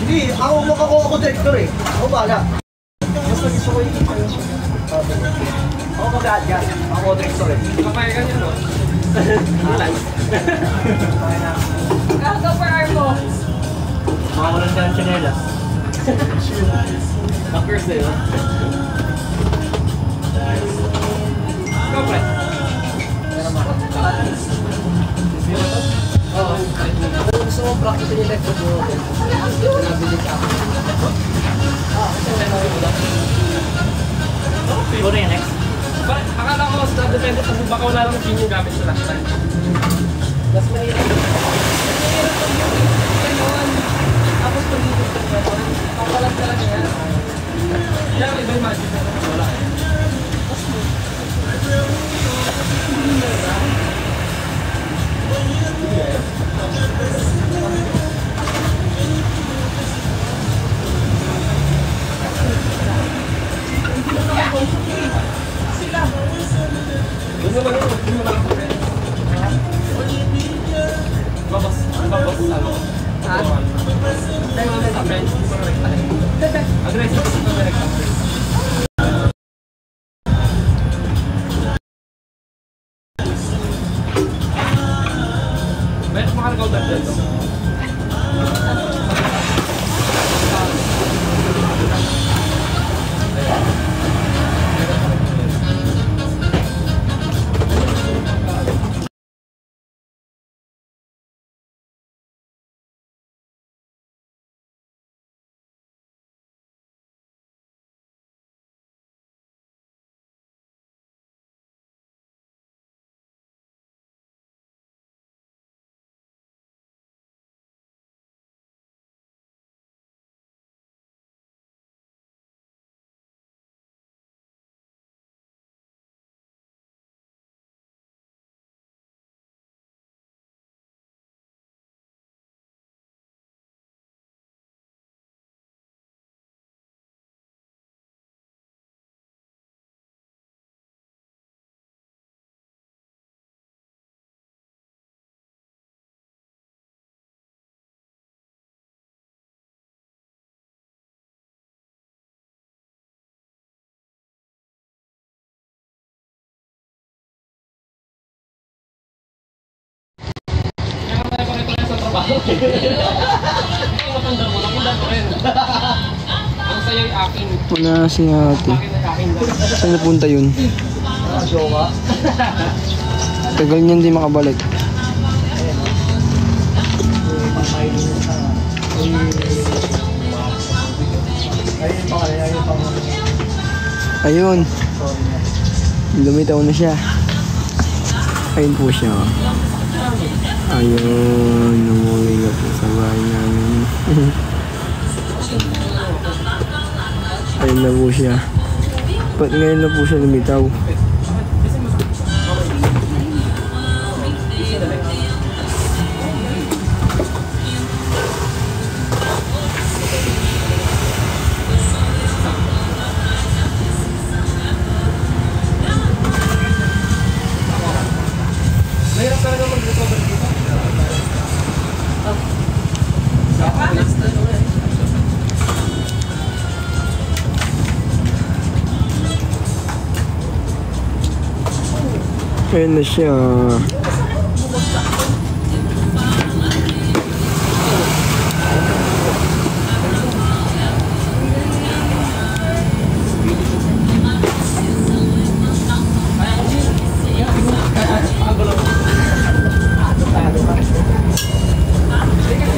Hindi, ako director eh. Ako bahala. Basta gusto ko yung kayo. Ako mag-adjust. Ako director eh. Papaya ka niya, no? Alas. Go for Armo. Makawalan ka ng chanelas. Na-curse na yun. Go, pre. Oo. Kung gusto mo practice yung left foot mo, nabili ka. Siguro yung next. Akala ko sa depende sa baka wala lang yung gamit sa last time. Mas mahirap. Mahirap pag yung ganon. Tapos pag yung ganon. Papalag talaga yan. Yan, iba yung magic. Wala eh. Doon naman yun, doon naman ako. Babas, ano? Sa bench, hindi ko na rekta. Aggressive, hindi ko na rekta. Meron makaragaw dito. trabaho. Yung napundar mo, napundar ko rin. Ang sa'yo yung akin. Wala si ate. Akin ay akin lang. Saan napunta yun? Tagal niyan di makabalik. Ayun. Lumitaw na siya. Ayun po siya. Ayun. Umuwi na po sa bahay namin. Ayun na po siya. Ba't ngayon na po siya lumitaw? Ayun na siya.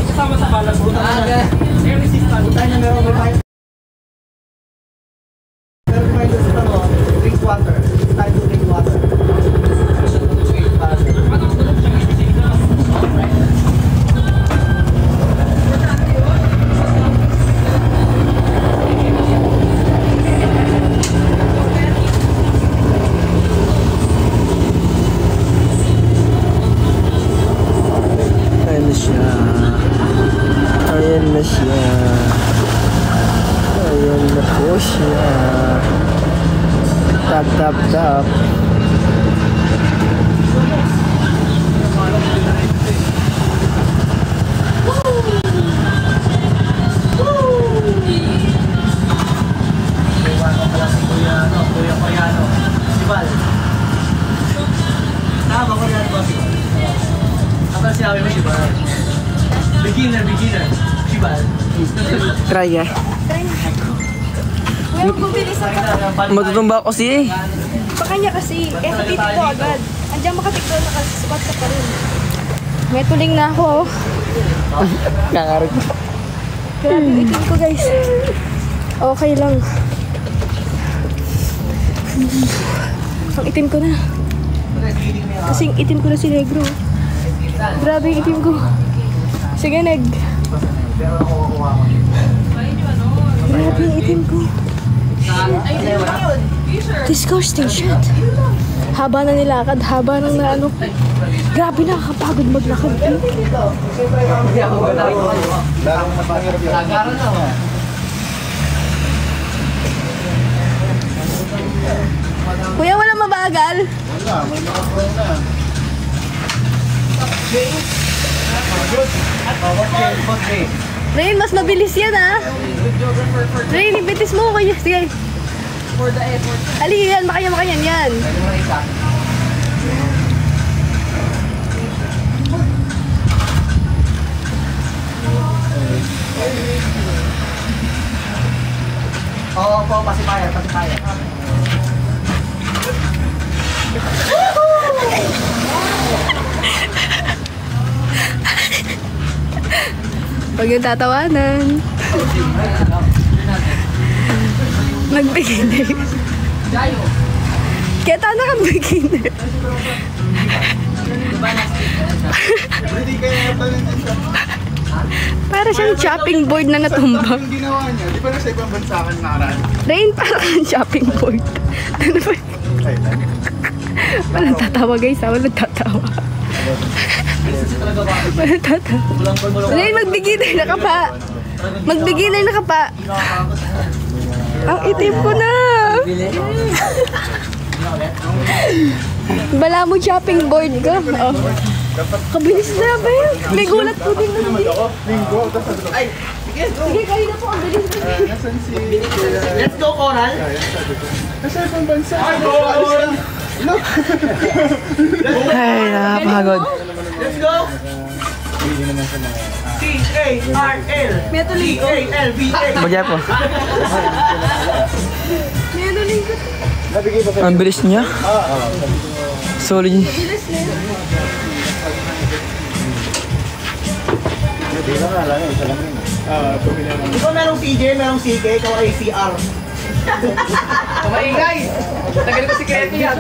Kasama sa balag po. May resistant. Drink water. Tayo drink water. Ayun na siya. Ayun na siya. Ayun na po siya. Tap, tap, tap. Kuya Koreano. Sibal. Tama ko yan, boss. Apa sinabi mo, Sibal? Beginner. Sibal. Try ya. Kuya, bubilis ako. Matutumba ako kasi eh. Pa kanya kasi. Eh, titik ko agad. Andiyan makatikdo, nakasubat ka pa rin. May tuling na ako, oh. Nangarap. Grabe yung itim ko, guys. Okay lang. Ang itim ko na. Kasing itim ko na si Negro. Grabe yung itim ko. Sige, Neg. Grabe yung itim ko. Disgusting shit. Haba na nilakad, haba nang naano. Grabe, nakakapagod maglakad. Lalong mas mahirap yun. Kuya, walang mabagal. Wala, may nakaproy na. Rain, mas mabilis yan, ha? Rain, ibitis mo. Kuya. Sige. Ali, yan. Makayan yan. Oo po, pasipayan. Huwag yung tatawanan. Nag-beginner. Kaya tana kang beginner. Hindi kaya pala din siya. Para siyang chopping board na natumbang. Yung ginawa niya, di ba nasa ibang bansa ka nakaraan? Rain, para kang chopping board. Ano ba? Walang tatawa, guys, ha? Walang tatawa. Walang tatawa. Rain, mag-beginner na ka pa. Mag-beginner na ka pa. Ang itim ko na. Bala mo chopping board ka. Oh. Kabilis na ba yun? May gulat po din naman. Linggo, tapos sa Ay, Sige, kayo na po. Ang bilis. nasan si... let's go, Coral. Nasa ibang bansa. Ay, go! Ay, nakapagod. Let's go. Hindi naman sa mga... C-A-R-L. C-A-L-B-A. Bagay po. Nabigay ba sa... Ang bilis niya. Solid. Hindi na nga lang yun. Isa lang yun. Di ba merong CJ, merong CK, ikaw ay CR. Maingay! Tagal ko si Keti yan.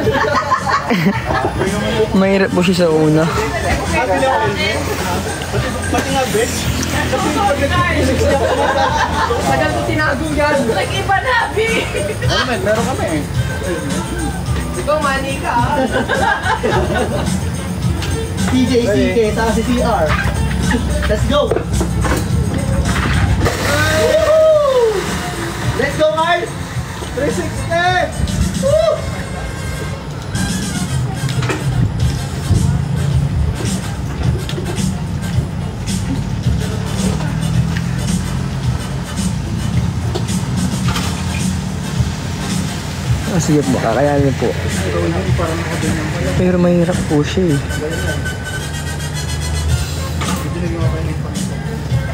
Mahirap po siya sa una. Pati nga, bitch. Tagal ko tinago yan. Nag-iba na, B! Ano man, meron kami eh. Ikaw, mani ka. CJ, CK, saka si CR. Let's go! Let's go, Carl! 360! Woo! Sige po, kakayanin po. Pero mahirap po siya eh.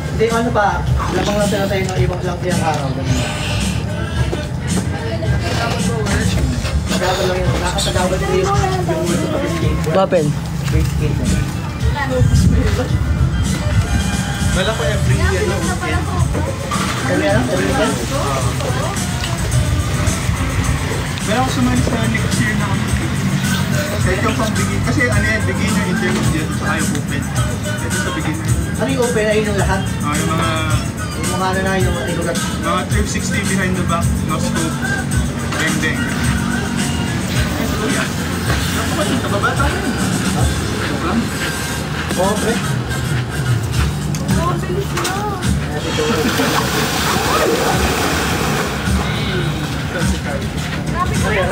Hindi, ano pa? Lamang lang sila tayo ng ibang lang tiyang araw. Nagagawal lang yun. Nakasagawal ko yung word of escape. Wapen. Escape na. Wala ko every year na weekend. Kami ano? Every weekend? Pero ako sumali sa next year na kami. Kahit yung pang begin. Kasi ano yan, beginner, intermediate, saka yung open. Ito sa beginner. Ano yung open? Ayun yung lahat? Yung mga Yung mga ano na yung mga tinugat. 360 behind the back, no scope, deng-deng. Yan. Kababata na yun. Joke lang. Oo, pre.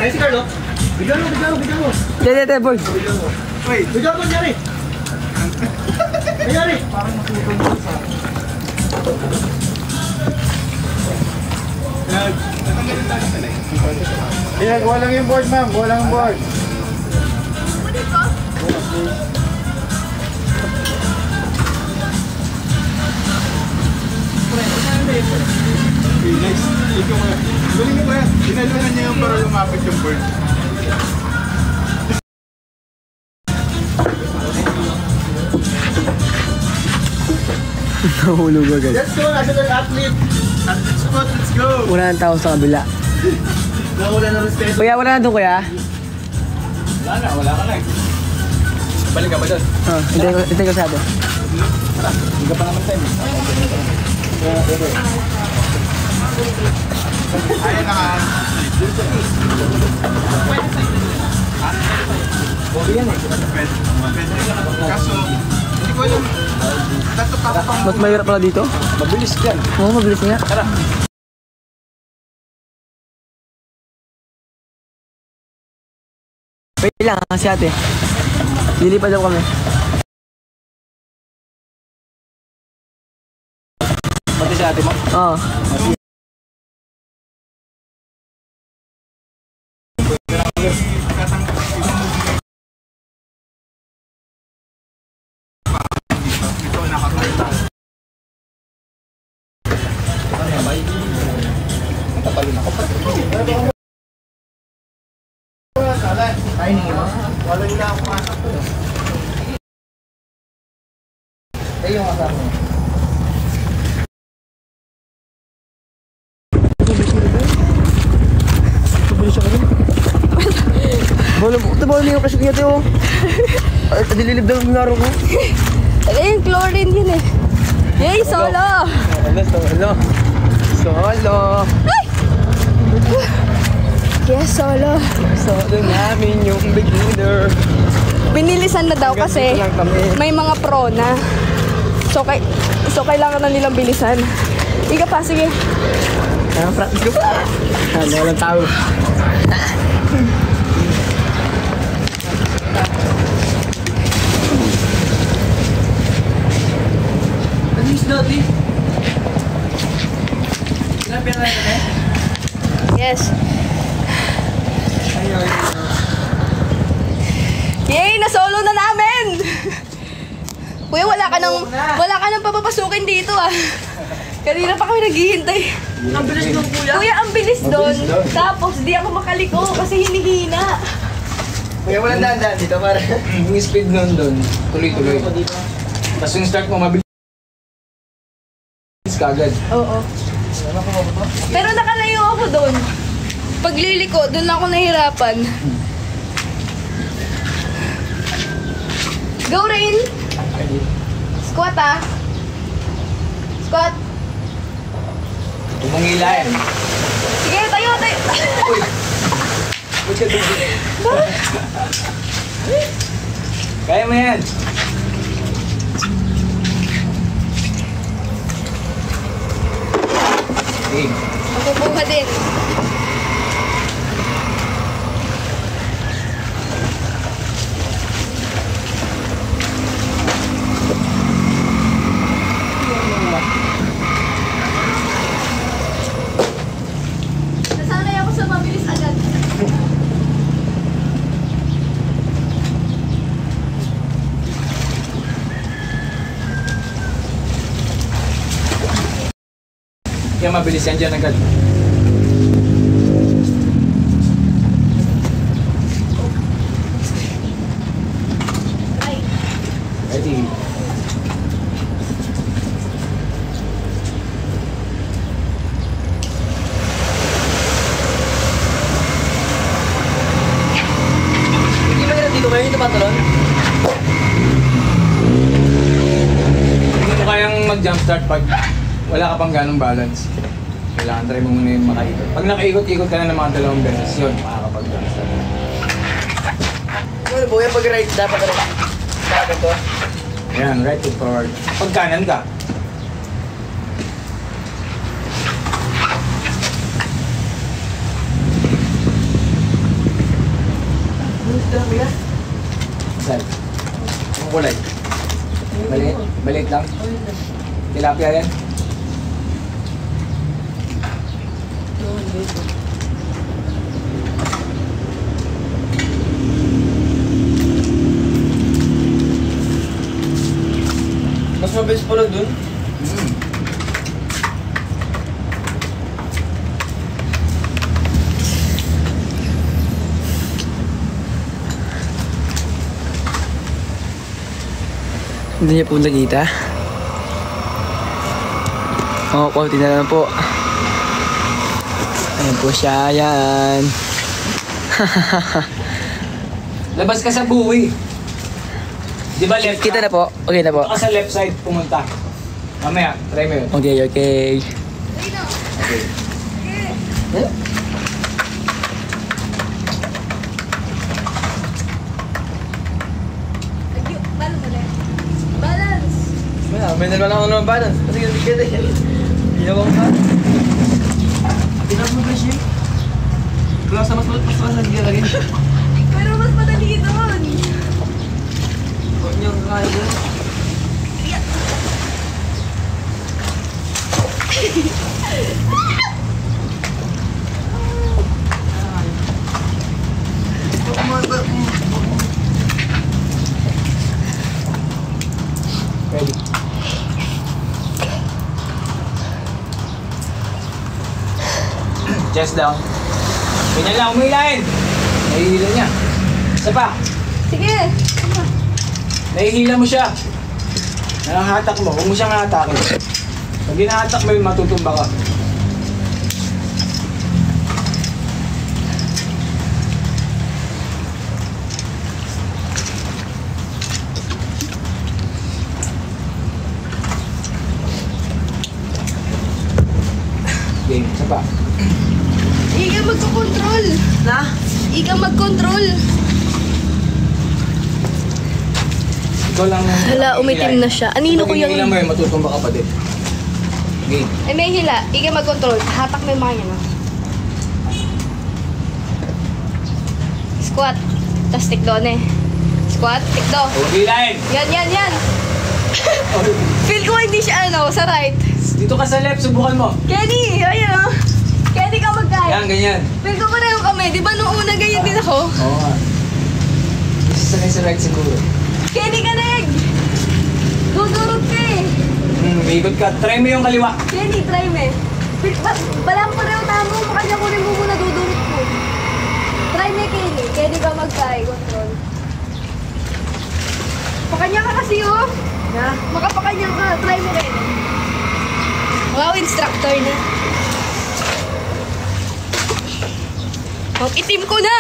Ay, si Carlo. Bigyan mo. Tete, boy. Wait, Bigyan mo, Jerry. Jerry. natanggalin tayo sa light. Kuha lang yung board, ma'am. Kuha lang yung board. Okay, next. Ikaw ko yan. Galing mo yan. Dinalunan niya yung para lumapit yung bird. Nahulog agad. Let's go, national athlete. At let's go, let's go! Wala ng tao sa kabila. Nawala na respeto. Kuya, wala na doon kuya. Wala ka na eh. Balik ka ba doon? Hintay ko sa atin. Hindi ka pa naman time eh. Ayan na ka. Kaso, hindi ko alam. Tatapang Mas mahirap pala dito? Mabilis dyan. Oo, mabilis nga. Tara. Wait lang, si ate. Lilipad daw kami. Pati sa ate mo. Oo. Ay, hindi mo. Wala yung lang ako. Eh, yung asap mo. Bawal mo yung kasi kaya tayo. Ay, dililib daw yung laro ko. Eh, yung chlorine yun eh. Yay, solo! Solo. Yes, solo. Solo namin yung beginner. Binilisan na daw kasi Ganito lang kami. may mga pro na. So kailangan na nilang bilisan. Ika pa, sige. Practice ko pa. Walang tao. Yes. Yay! Na-solo na namin! Kuya, wala ka nang papapasukin dito ah. Kanina pa kami naghihintay. Ang bilis nung kuya. Kuya, ang bilis doon. Tapos di ako makaliko kasi hinihina. Kuya, walang daan-daan dito para. Yung speed nun doon, tuloy-tuloy. Tapos yung start mo, mabilis kagad. Oo. Pero nakalayo ako doon. Pagliliko, doon ako nahirapan. Go, Rain! Squat ah! Squat! Tumungila yan. Sige, tayo! Uy! Uy, ka doon. Kaya mo yan. Okay. Makukuha din. Nasanay ako sa mabilis agad. Kaya mabilis yan dyan agad. Ready? Hindi ba yan dito kayo yung tumatalon? Hindi mo kayang mag-jump start pag wala ka pang ganong balance. Kailangan try mo muna yung makaikot. Pag nakaikot-ikot ka na ng mga 2 beses, yun, makakapag-jump start. Ano kuya, pag right, dapat right. Dapat to. Ayan, right to forward. Pag kanan ka. Gusto lang kuya. Saan? Ang kulay? Maliit? Maliit lang? Tilapia yan? Mas mabilis pala dun. Hindi niya po nakita. Oo, konti na lang po. Ayan po siya, yan. Labas ka sa buwi. Di ba left Kita na po. Okay na po. Ito ka sa left side pumunta. Mamaya, try mo yun. Okay, okay. Okay. Balance! Wala, may naman ako naman balance. Kasi hindi kita yan. Hindi ako ang balance. Tinap mo ba siya? Wala sa mas hindi lagi. Pero mas madali doon. Huwag niyong kaya doon. Ready? Chest down. Ganyan lang, umilain. Nahihila niya. Isa pa. Sige! Nahihila mo siya. Nakahatak mo, huwag mo siyang hatakin. Pag ginahatak mo yun, matutumba ka. Game, isa pa. Iga magko-control. Na? Iga mag-control. Ikaw lang. Hala, umitim na siya. Anino ko yung... Pag mo yun, matutumba ka pa din. Game. Ay, may hila. Iga mag-control. Hatak mo yung mga yan. Squat. Tapos tikdo na eh. Squat, tikdo. Huwag hilain. Yan. Feel ko hindi siya sa right. Dito ka sa left, subukan mo. Kenny, ayun o. Kenny ka mag-guide. Yan, ganyan. Feel ko pareho kami. Di ba nung una ganyan din ako? Oo nga. Isa sa right siguro. Kenny ka neg! Dudurot ka eh. Ikot ka. Try mo yung kaliwa. Kenny, try me. Balang pareho tamo. Makanya kunin mo muna dudurot mo. Try me, Kenny. Kenny ka mag-try. Control. Pakanya ka kasi oh. Na? Makapakanya ka. Try mo rin. Wow, instructor na. Ang itim ko na.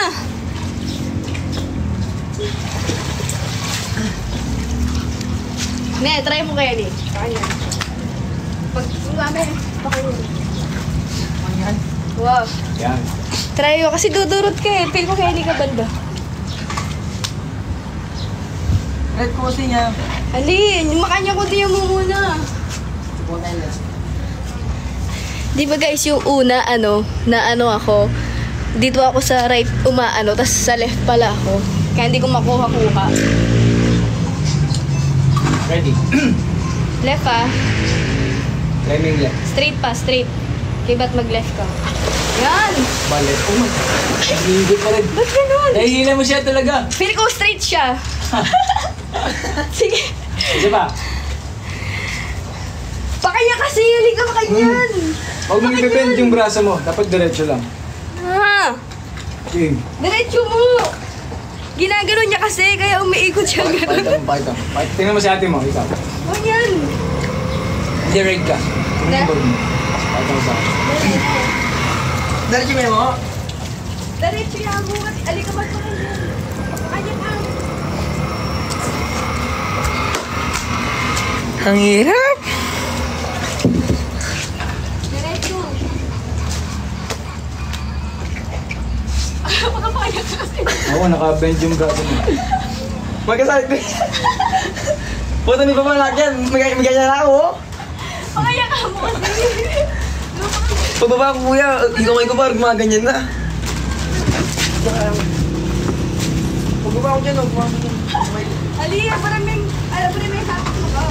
Ne, try mo kaya ni. Pakanya. Pag sumami, pakanya. Pakanya. Wow. Yan. Try mo kasi dudurot ka eh. Feel ko kaya ni ka banda. Red ko kasi niya. Alin, makanya ko diyan mo muna. Di ba guys, yung una, na ako, dito ako sa right, tas sa left pala ako. Kaya hindi ko makuha-kuha. Ready? Left ah. Try mo yung left. Straight pa, straight. Okay, ba't mag-left ka? Yan! Balik. Oh my. Higit pa rin. Ba't ganun? Nahihila mo siya talaga. Feel ko straight siya. Sige. Isa pa. Pakanya kasi, hali ka makanyan. Huwag mong ipipend yung braso mo. Dapat diretso lang. Ah, Okay. diretso mo. Ginaganon niya kasi, kaya umiikot siya ganun. Pakita. Tingnan mo si ate mo. Ikaw. Ganyan. Direct ka. Na? Pakita mo sa akin. Diretso mo. Diretso yan mo kasi, alika ba pa ganyan. Pakanya ka. Ang hirap. Diretso. Makapakanya ka kasi. Ako, naka-bend yung braso mo. Magkasalit ko. Puta, may pamalak yan. May ganyan na ako. Pakanya ka mo kasi. Pababa ko kuya, higamay ko pa, gumaganyan na. Pababa ko dyan, pababa ko dyan. Ali, parang may sakit mo ka.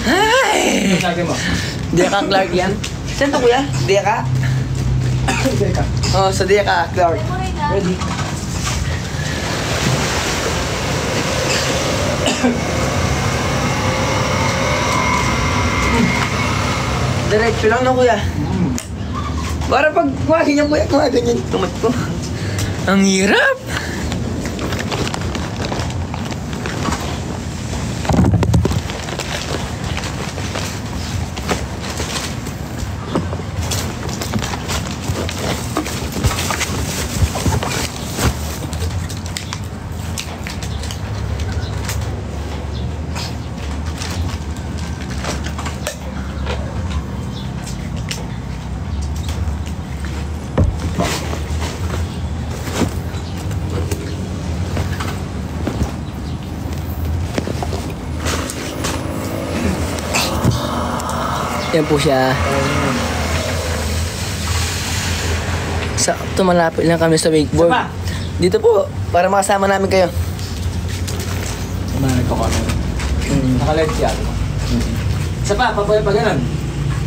Ay! Ano sa akin mo? Deka Clark yan? Saan to kuya? Deka? Teka. Oo, sa Deka Clark. Try mo rin ah. Ready? Diretso lang na kuya. Para pag gumaganyan kuya, gumaganyan. Tumat ko. Ang hirap! Yan po siya. Sakto malapit lang kami sa wakeboard. Isa pa. Dito po, para makasama namin kayo. Kumalag ko kami. Naka-live siya. Isa pa, papaya pa ganun.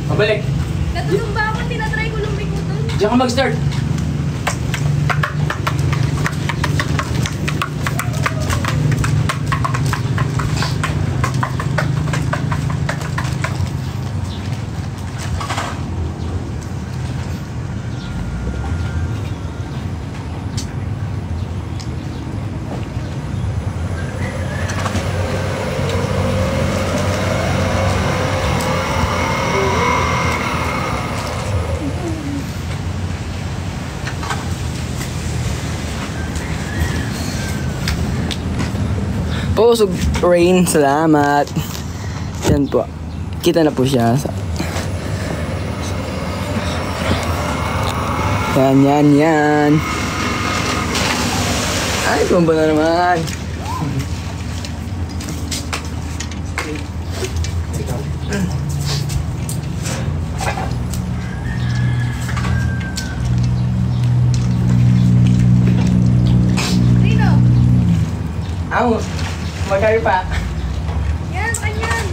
Pabalik. Natulong ba ako? Tinatry ko lumikutan. Diyan ka mag-start. Po, so rain, salamat. Yan po. Kita na po siya. Yan. Ay, tumba na naman. Rino, Ang, magkayo pa. yan, kanyan.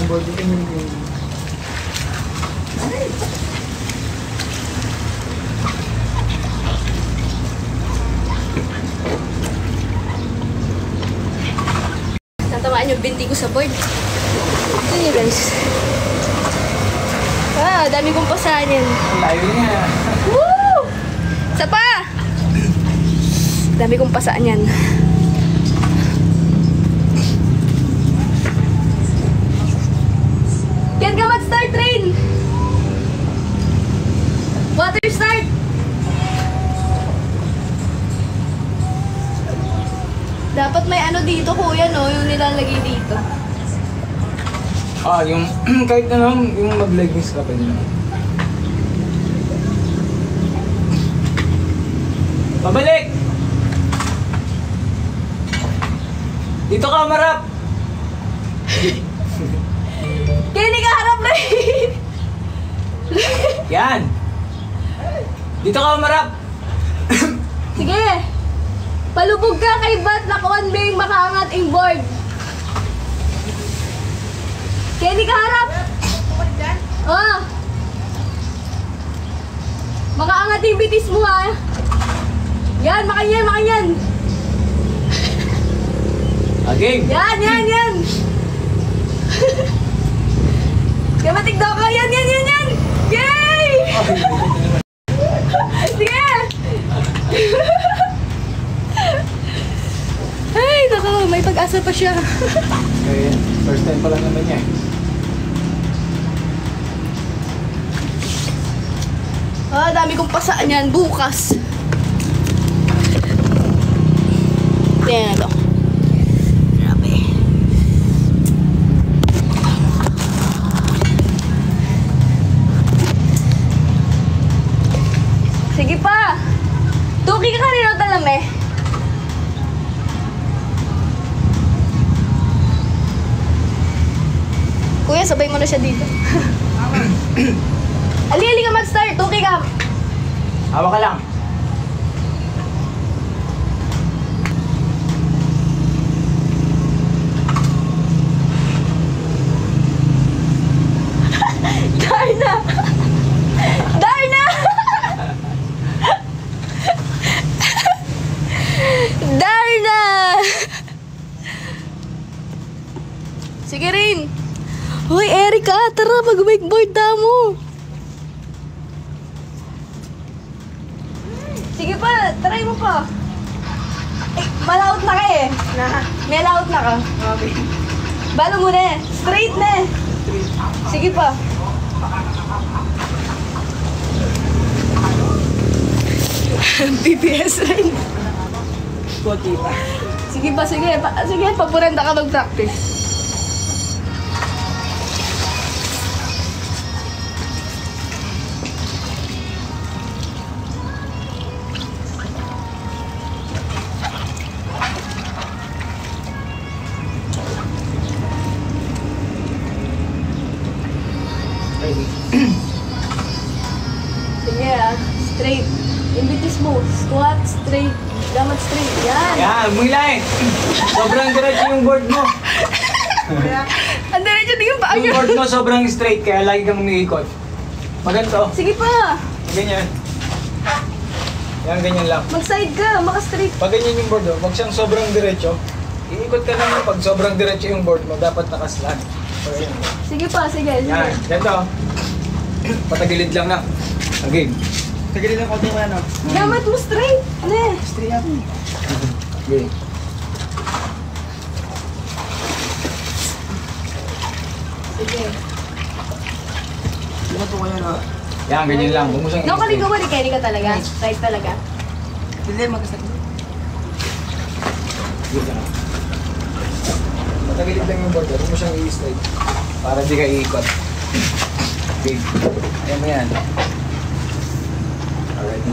yung board dito yung... Tatamaan yung binti ko sa board. Ito nyo guys. Ah, dami kong pasahan yan. Ang layo niya. Woo! Isa pa! Dami kong pasaan yan. Yan ka mag-start train! Water start! Dapat may ano dito kuya no, yung nilalagay dito. Ah, yung kahit ano, yung mag-leggings ka pa din. Pabalik! Dito ka, marap! Kaya hindi ka harap na Yan! Dito ka, marap! Sige! Palubog ka kay Bat na kuwan may makaangat ang board. Kaya hindi ka harap! Oh! Makaangat yung bitis mo ha! Yan! Makanyan! Makanyan! Okay! Yan! Yan! Yan! Kaya matigdaw ka! Yan! Yan! Yan! Yan! Yay! Sige! Ay! Naku! May pag-asa pa siya. Okay, first time pa lang naman niya. Ah, dami kong pasaan yan bukas. Tingnan na to. Grabe. Sige pa. Tuki ka kanino talame. Kuya, sabay mo na siya dito. Ali ka mag-start. Tuki ka. Hawa ka lang. Darna! Darna! Darna! Sige rin. Hoy, Erika, tara mag-wakeboard na mo. Sige pa, try mo pa. Eh, malaot na ka eh. May laot na ka. Okay. Balo mo na eh. Straight na eh. Sige pa. BBS rin. Konti pa. Sige pa, sige. Sige, papuranda ka mag-practice. Sige straight. Imbitis mo. Squat, straight. Gamat straight. Yan. Yan, muhilain. Sobrang diretso yung board mo. Ang diretso din yung paa Yung niya. board mo sobrang straight, kaya lagi kang umiikot. Maganto. Sige pa. Ganyan. Yan, ganyan lang. Mag-side ka. Maka-straight. Pag ganyan yung board, pag siyang sobrang diretso, iikot ka naman. Pag sobrang diretso yung board mo, dapat nakaslan. So, yan. Sige pa. Sige. Yan, ganito. Patagilid lang na. Okay. Tagilid lang konti mo yan, no? Gamat mo straight. Ne. Straight up. Okay. Sige. Di ba po kayo, no? Yan, ganyan lang. Huwag mo siyang No, kaligaw ka. Kaya ka talaga. Right talaga. Hindi, magkasakit. Dito na. Patagilid lang yung board. Huwag mo siyang i-straight. Para di ka iikot. Okay. Ayan mo yan. Alright.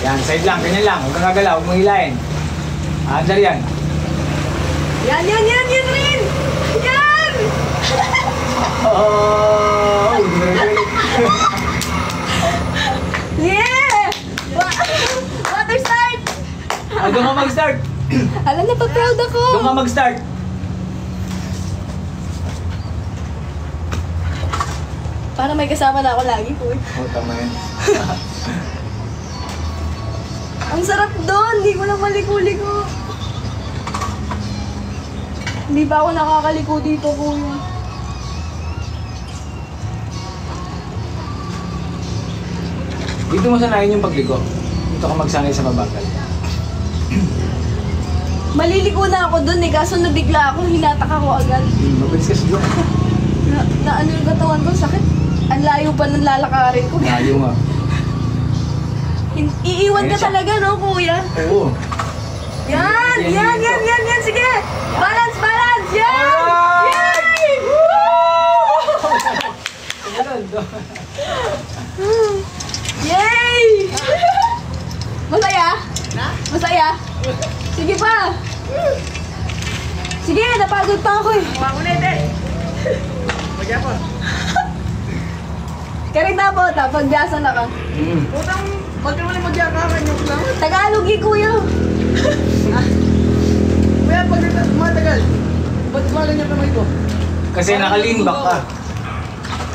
Yan, side lang. Ganyan lang. Huwag kang gagalaw. Huwag mong hilahin. Andar yan. Yan. Yan rin. Yan. Oh! Yeah. Water start. Again. Doon ka mag-start. Alam na pa proud ako. Doon ka mag-start. Para may kasama na ako lagi po. Oh, tama yan. Ang sarap doon. Hindi ko lang maliko-liko. Hindi pa ako nakakaliko dito, kuya. Dito mo sanayin yung pagligo. Dito ka magsanay sa mabagal. Maliliko na ako doon eh, kaso nabigla ako, hinatak ako agad. Mabilis kasi doon. Na ano yung katawan ko, sakit. Ang layo pa ng lalakarin ko. Layo nga. Iiwan ka talaga, no, kuya? Oo. Yan! Sige! Balance! Yan! Alright! Yay! Yay! Masaya? Masaya? Sige pa! Sige, napagod pa ako eh. Karita po, pagbiyasa na ka. Putang, wag ka naman magyakakan yung lang. Tagalog eh, kuya. Kaya pag matagal, ba't malang yung kamay ko? Kasi naka-lean back ka.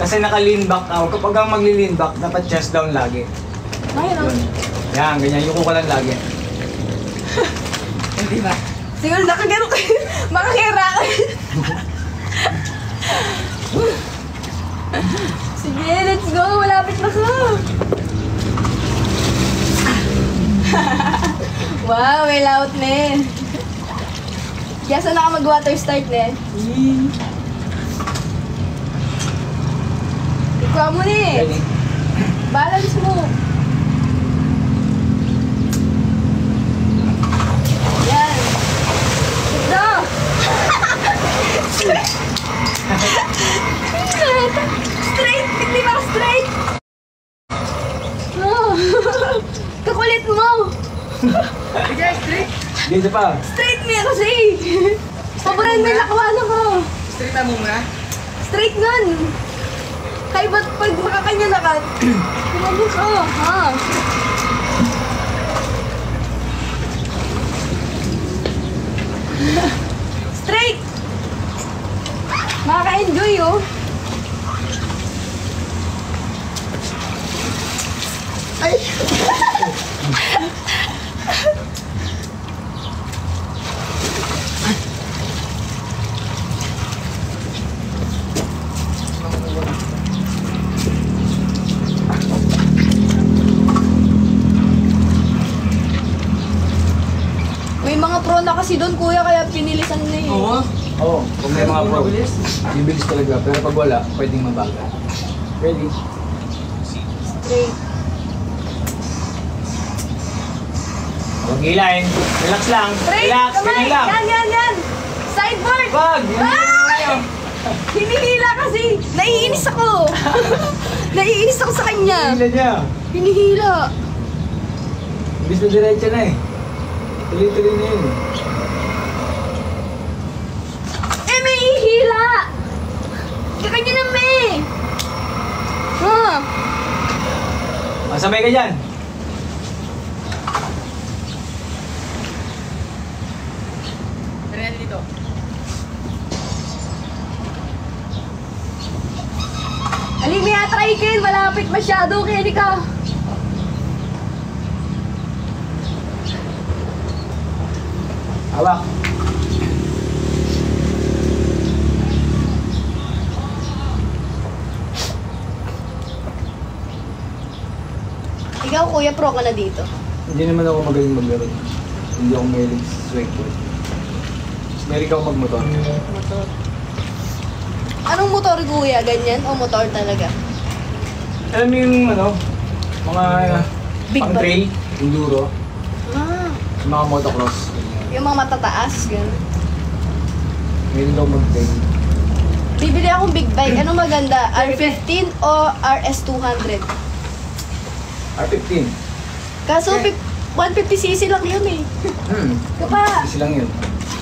Kasi naka-lean back ka. Kapag kang magli-lean back, dapat chest down lagi. Mayroon. Yan, ganyan. Yuko ka lang lagi. Hindi ba? Siguro nakagano kayo. Makakira ka. Sige, let's go. Malapit na ka. Wow, may laut na eh. Kaya saan na ka mag-water start na eh? Ikaw mo na eh. Ready? Balance mo. Yan. Ito. Straight. Hindi ba straight? Oh. Kakulit mo. Sige, straight. Dito pa. Straight mo yan kasi. Paboran mo yung lakawanan ko. Straight na muna. Straight nun. Kaya ba't pag makakanya na ka, kumabot ka, ha? Straight! Makaka-enjoy, oh. Ay! May mga pro na kasi doon, kuya, kaya pinilisan na eh. Oo. Oo. Kung may mga pro, bibilis talaga. Pero pag wala, pwedeng mabagal. Ready? Straight. Huwag hilahin. Relax lang. Straight! Relax. Kamay! Ganyan lang. Yan! Sideboard! Wag! Ah! Hinihila kasi! Naiinis ako! Naiinis ako sa kanya! Hila niya. Hinihila! Bis na diretso na eh. Tuloy-tuloy na yun. Eh, may ihila! Kakanya na may! Ah! Masabay ka dyan. Ready dito. Aling may atraikin! Malapit masyado, Kenny ka! Hawak. Ikaw, kuya, pro ka na dito. Hindi naman ako magaling maglaro. Hindi ako mahilig sa wakeboard. Meron ako magmotor. Motor. Anong motor, kuya? Ganyan o motor talaga? Alam mo yung ano, mga Big pang bike? trail, enduro, Ah, mga motocross. yung mga matataas, gano'n. Meron ako mag-trail. Bibili akong big bike. Anong maganda? R15 o RS200? R15. Kaso, 150cc lang yun eh. Kapa, Easy lang yun.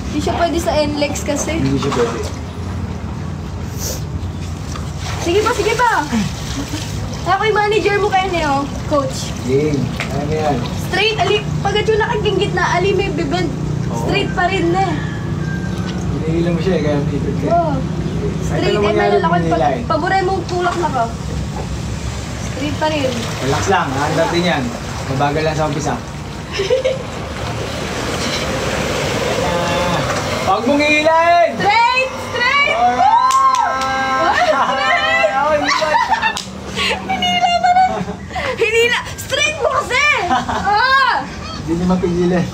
hindi siya pwede sa NLEX kasi. Hindi siya pwede. Sige pa, sige pa. Ako yung manager mo kayo niyo, coach. Game. Ano yan? Straight, ali, pagkat yung nakaginggit na, ali may bibend. Straight pa rin na. Hinihilan mo siya eh, kaya ikot ka. Oh. Straight, Ano eh, mangyari may lalakad kung pa. nila eh? Paboray mong tulak na ka. Straight pa rin. Relax lang, handa din yan. Mabagal lang sa umpisa. Huwag mong hihilahin! Straight! Straight! Straight! Hinila pa rin! Hinila! Straight mo kasi! Hindi niyo mapigilan.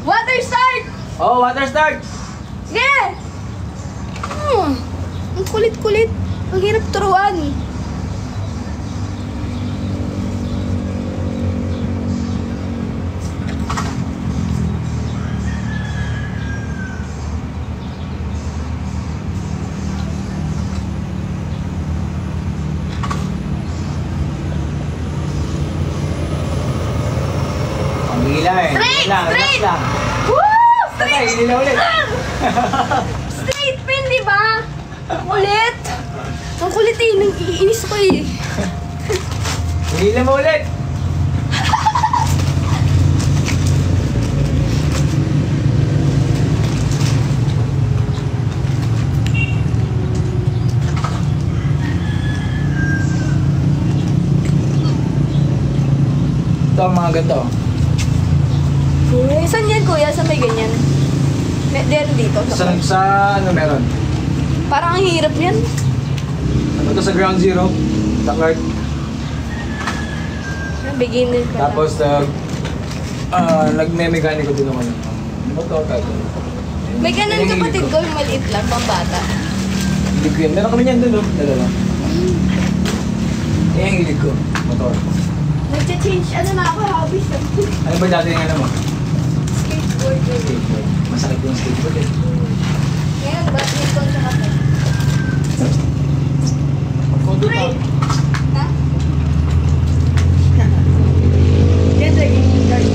Water start! Oh, water start! Sige! Ang kulit-kulit. Ang hirap turuan. Ang hihilahin. Straight! Relax Straight! lang. Woo! Okay, Straight! hinila ulit. Straight pin, di ba? Ang kulit. Ang kulit eh. Nang-iinis ko eh. Hinila mo ulit. Ito ang mga ganito. Saan yan, kuya? Saan may ganyan? Meron dito. Sa ano meron? Parang ang hirap yan. Ano to sa ground zero? Sa cart. Beginner ka Tapos nagme-mekaniko din ako ng motor kahit ano. lang. May ganun Yan yung kapatid hilig ko, yung maliit lang, pang bata. Hilig ko yan. Meron kami niyan doon, no? Dalawa. Yan yung hilig ko. Motor. Nag-change, ano na ako, hobbies. Ano ba dati yung ano mo? Skateboard. Skateboard. Masakit yung skateboard eh. Ngayon, badminton sa kape. Photo Pre! pa. Ha? Yan, laging guard.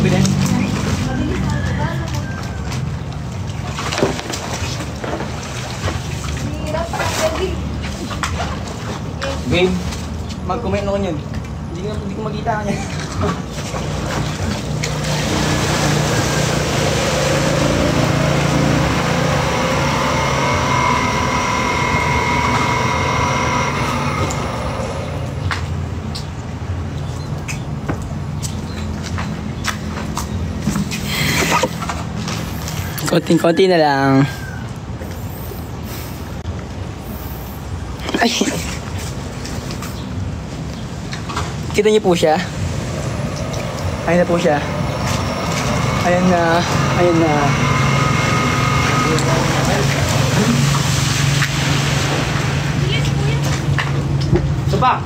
Bilis. Mabilis na ako. Hirap pa, Kelly. Game. Mag-comment ako niyan. Hindi ko makita ka niyan. Konting-konti na lang. Ay! Kita niyo po siya? Ayan na po siya. Ayan na. Ayan na. Supa!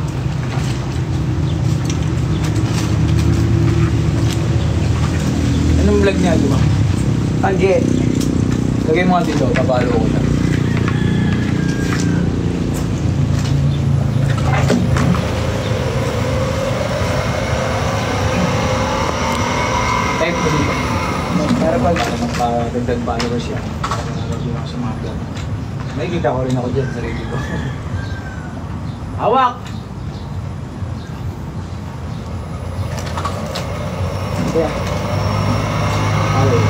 Anong vlog niya, di ba? Pagi. Lagay mo nga dito, papalo ko na. Type ko dito. Para pag magpa-dagdag followers yan. Para nalagyan ako sa mga vlog. Nakikita ko rin ako dyan sa sarili ko. Hawak! Yeah. Follow.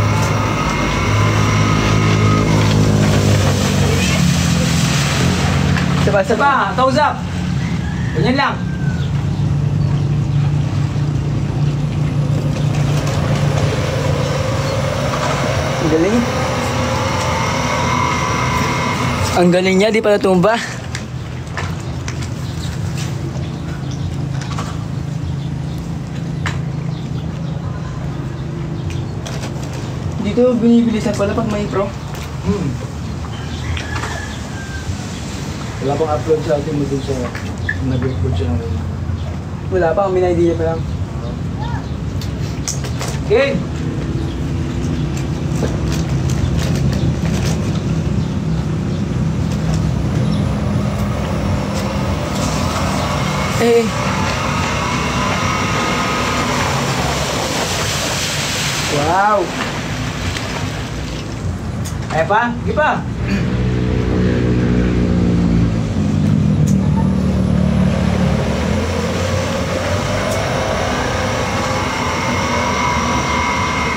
Saba-saba. Toes up! Ganyan lang. Ang galing. Ang galing niya, di pala tumba. Dito binibilisan pala pag may pro. Wala pang upload sa atin mo dun sa nag-upload siya ng Wala pa, kami na idea pa lang. Game! Eh. Wow! Ay pa? Sige pa!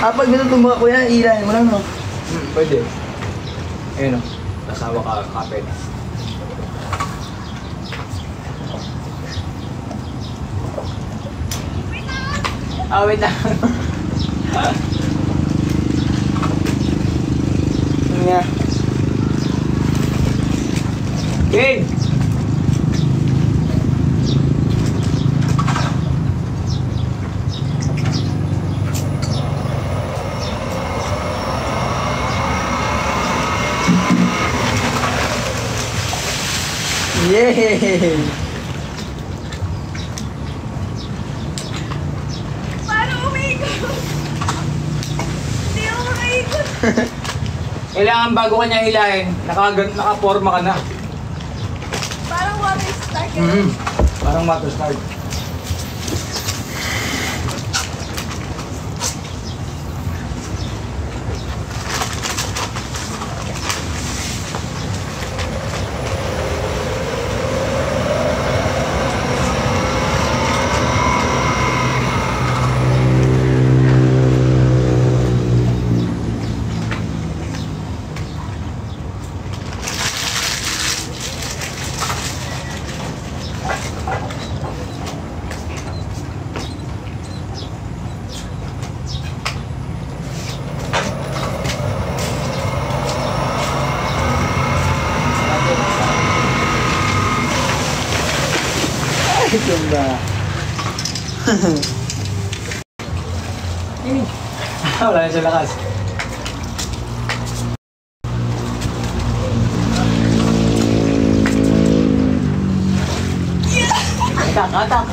Pag ganun mga kuya, ilahin mo lang, no? Pwede. Ayun o. Nasawa ka kapit. Wait lang. Ano nga? Game! Yay! Paano umikot? Hindi ako makaikot. Kailangan bago ka niya hilahin, nakaporma ka na. Parang water start ka. Parang water start. Ganda. Wala na siya lakas. Atak!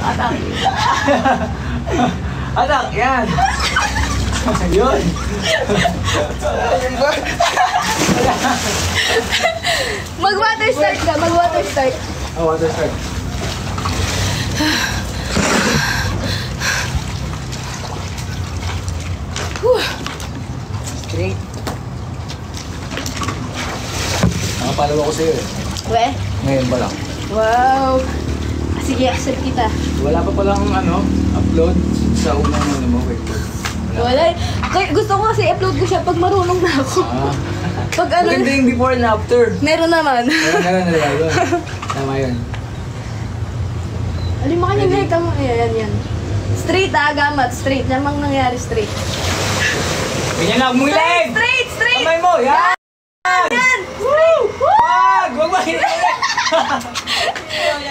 Atak! Yan! Yun! Mag-water start ka, mag-water start. Water start. Straight. Nakapalaw ako sa'yo eh. We? Ngayon pa lang. Wow. Sige, accept kita. Wala pa palang upload sa unang mo. Wait. Wala. Kaya gusto ko kasi upload ko siya pag marunong na ako. Pag ano, Maganda yung before and after. meron naman. Meron yun. Tama yun. Alin mo kanya na mo. Yan. Straight gamat. Straight. Yan mang nangyari straight. Ganyan lang, mumilig! Straight! Kamay mo, yan! Yan! Straight! Wag! Wag ba hinahilig?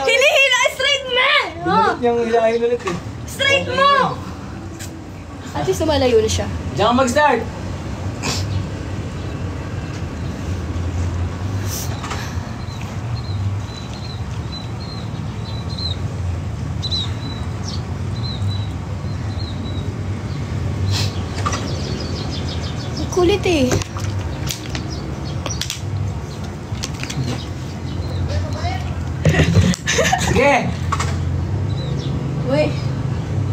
Hinihila! Straight man! Oh, Binulit niyang hilahin ulit eh. straight mo! At least lumalayo na siya. Diyan ka mag-start! Kulit eh. Sige! Uy.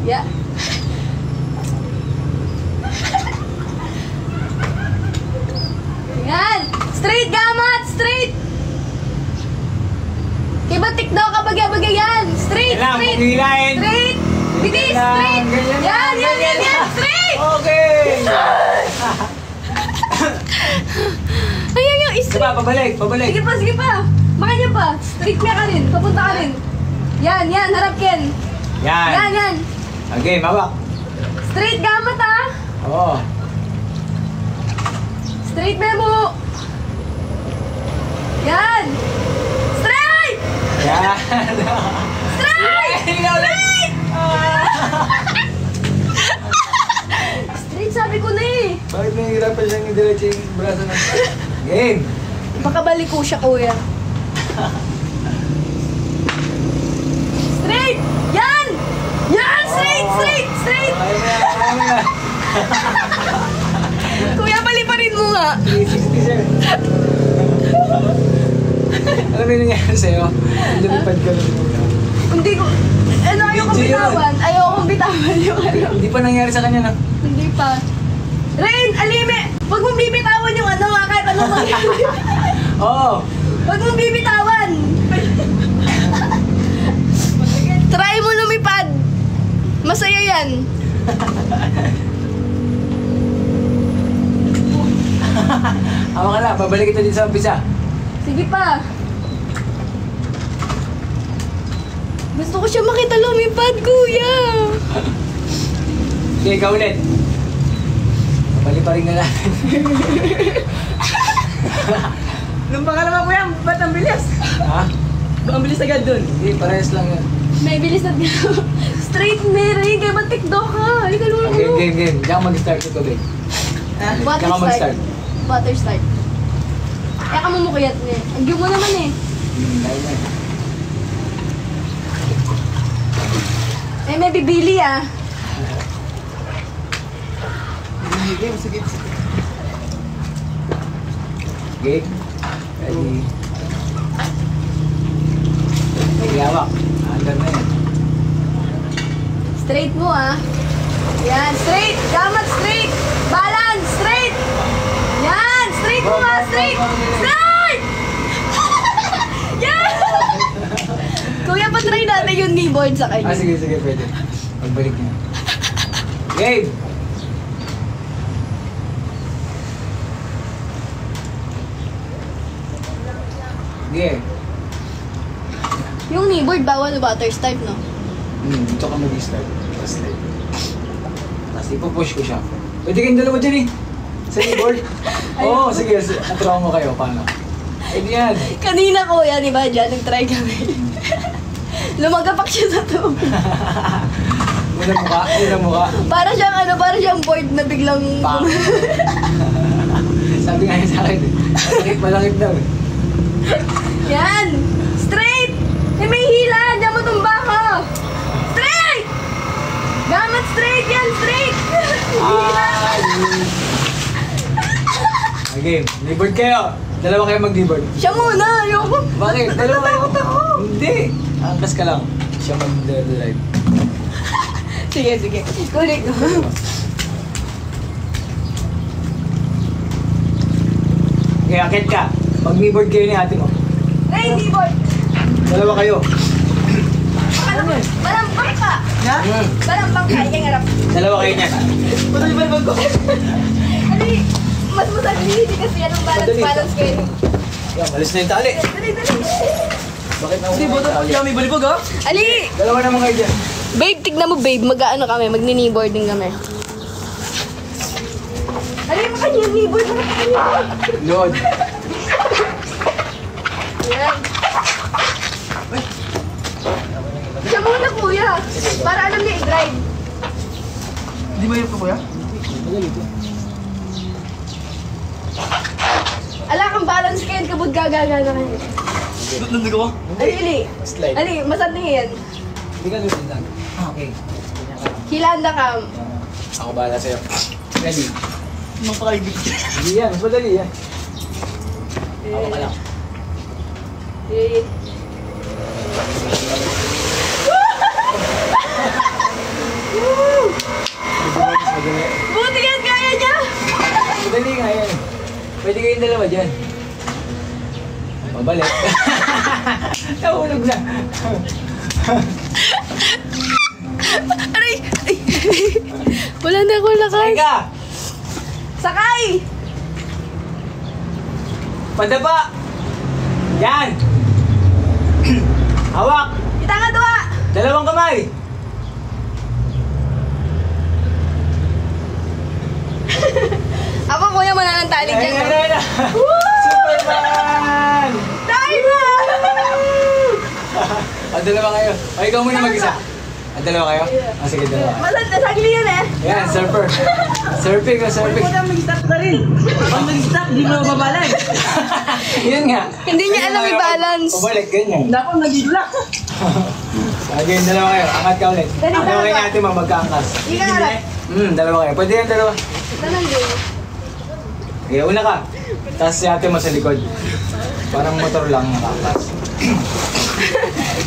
Yeah. Yan! Straight gamat! Straight! Kaya batik daw kapag yan! Straight! Yan lang, Straight! hilahin! Straight! Bilis! Yan lang, Straight! ganyan lang, Yan! Straight! Okay! Ayan yung Sige straight! pa, pabalik! Sige pa! Makanya pa! Straight ka rin! Papunta ka rin! Yan! Harap Ken! Yan! Yan! Okay, mawak! Straight gamat ah! Oo. Straight memo! Yan! Straight! Yan! Straight! Straight! Straight sabi ko na eh! Bakit nahihirapan siyang i-diretso yung braso ng game? Makabalik ko siya kuya. Straight! Yan! Yan! Straight! Kaya mo na. Kuya, paliparin mo nga. 360 sir. Alam mo yung nangyari sa'yo? Lumipad ka lang muna. Hindi ko... Ano, ayokong bitawan. Ayokong bitawan yung ano. Hindi pa nangyari sa kanya na. Hindi pa. Rain, Alime! Huwag mong bibitawan yung ano kahit ano mangyari. Oo. Huwag mong bibitawan! Try mo lumipad! Masaya yan! Hawa ka na, babalik kita dito sa umpisa. Sige pa. Gusto ko siya makita lumipad, kuya. Okay, ikaw ulit. Babalik pa rin na natin. Nung pangalawa ko yan, ba't ang bilis? Ha? Ang bilis agad dun. Hindi, parehas lang yan. May bilis na straight Mary, kaya ba't tikdo ka? Halika lulo. Game. Diyan ka mag-start ito, babe. Water Diyan ka start. mag-start. Water start. Kaya ka mamukiyat niya. Andiyo mo naman eh. Kaya na. Eh, may bibili ah. Okay. Ready. Sige, hawak. Andar na yan. Straight mo ah. Yan, straight. Gamat, straight. Balance, straight. Yan, straight mo ah, straight. Straight! Yan! Kuya, patry natin yung keyboard sa kanya. Sige, pwede. Pagbalik niya. Game! Sige. Yung keyboard, bawal water start, no? Dito ka mag-start. Tapos ipupush ko siya. Pwede kayong dalawa dyan eh. Sa keyboard. Oo, sige. Naturuan mo kayo. Paano? Pwede yan. Kanina kuya, di ba, dyan, nag-try kami. Lumagapak siya sa tubig. Unang mukha. Para siyang board na biglang... Pang. Sabi nga niya sa akin eh. Malakit daw eh. Yan! Straight! Eh, may hila! Diyan mo tumba ka! Straight! Gamat straight yan! Straight! Hila! Okay, keyboard kayo. Dalawa kayo mag-keyboard. Siya muna! Ayoko! Bakit? Dalawa kayo. Natakot ako! Hindi. Angkas ka lang. Siya mag-drive. Sige. Kulit ko. Okay, akit ka. Mag-keyboard kayo ni ate mo. Hey, keyboard! Dalawa kayo. Malampang ka! Malampang ka! Ika ngarap. Dalawa kayo niya. Patuloy ba naman ko? Ano mas masagli, hindi kasi anong balance kayo. Yan, malis na yung tali. Dali. Bakit na Hindi, boto pa siya may balibog ha? Ali! Dalawa naman kayo dyan. Babe, tignan mo babe, mag-ano kami, magni-kneeboarding kami. Ali, maka-kneeboard na kami. Lord. Yan. Siya muna kuya, para alam niya i-drive. Hindi ba yun po kuya? Ala kang balance kayo, kabud gagaga na kayo. Nandun ko? Ali, Slide. Ali, masatingin. Hindi ka lusin lang. Okay. Hilanda ka. Ako bahala sa'yo. Ready? Mapakaibig. Hindi yan, mas madali yan. Ako ka lang. Eh. Madali. Buti yan, kaya niya! Madali nga yan. Pwede kayong dalawa dyan. Pabalik. Nahulog na. Aray! Ay. Wala na akong lakas. Teka! Sakay! Padaba! Yan! Hawak! Kita nga doa! Dalawang kamay! Ako kuya, mananantali dyan. Ayun na! Superman! Tayo na! Dalawa kayo. O, ikaw muna mag-isa. Dalawa kayo? Sige, dalawa. Sagli yun eh. Yan, surfer. Surfing. Huwag kang mag-stop ka rin. Pag mag-stop, di mo mababalag. Yan nga. Hindi niya alam i-balance. Pabalik, ganyan. Dapat nag-idulak. Again, dalawa kayo. Angat ka ulit. Dali, Dalawa kayo dalawa. natin magkaangkas. Hindi ka harap. Dalawa kayo. Pwede yan, dalawa. Ito lang din. Okay, una ka. Tapos si ate mo sa likod. Parang motor lang nakaangkas.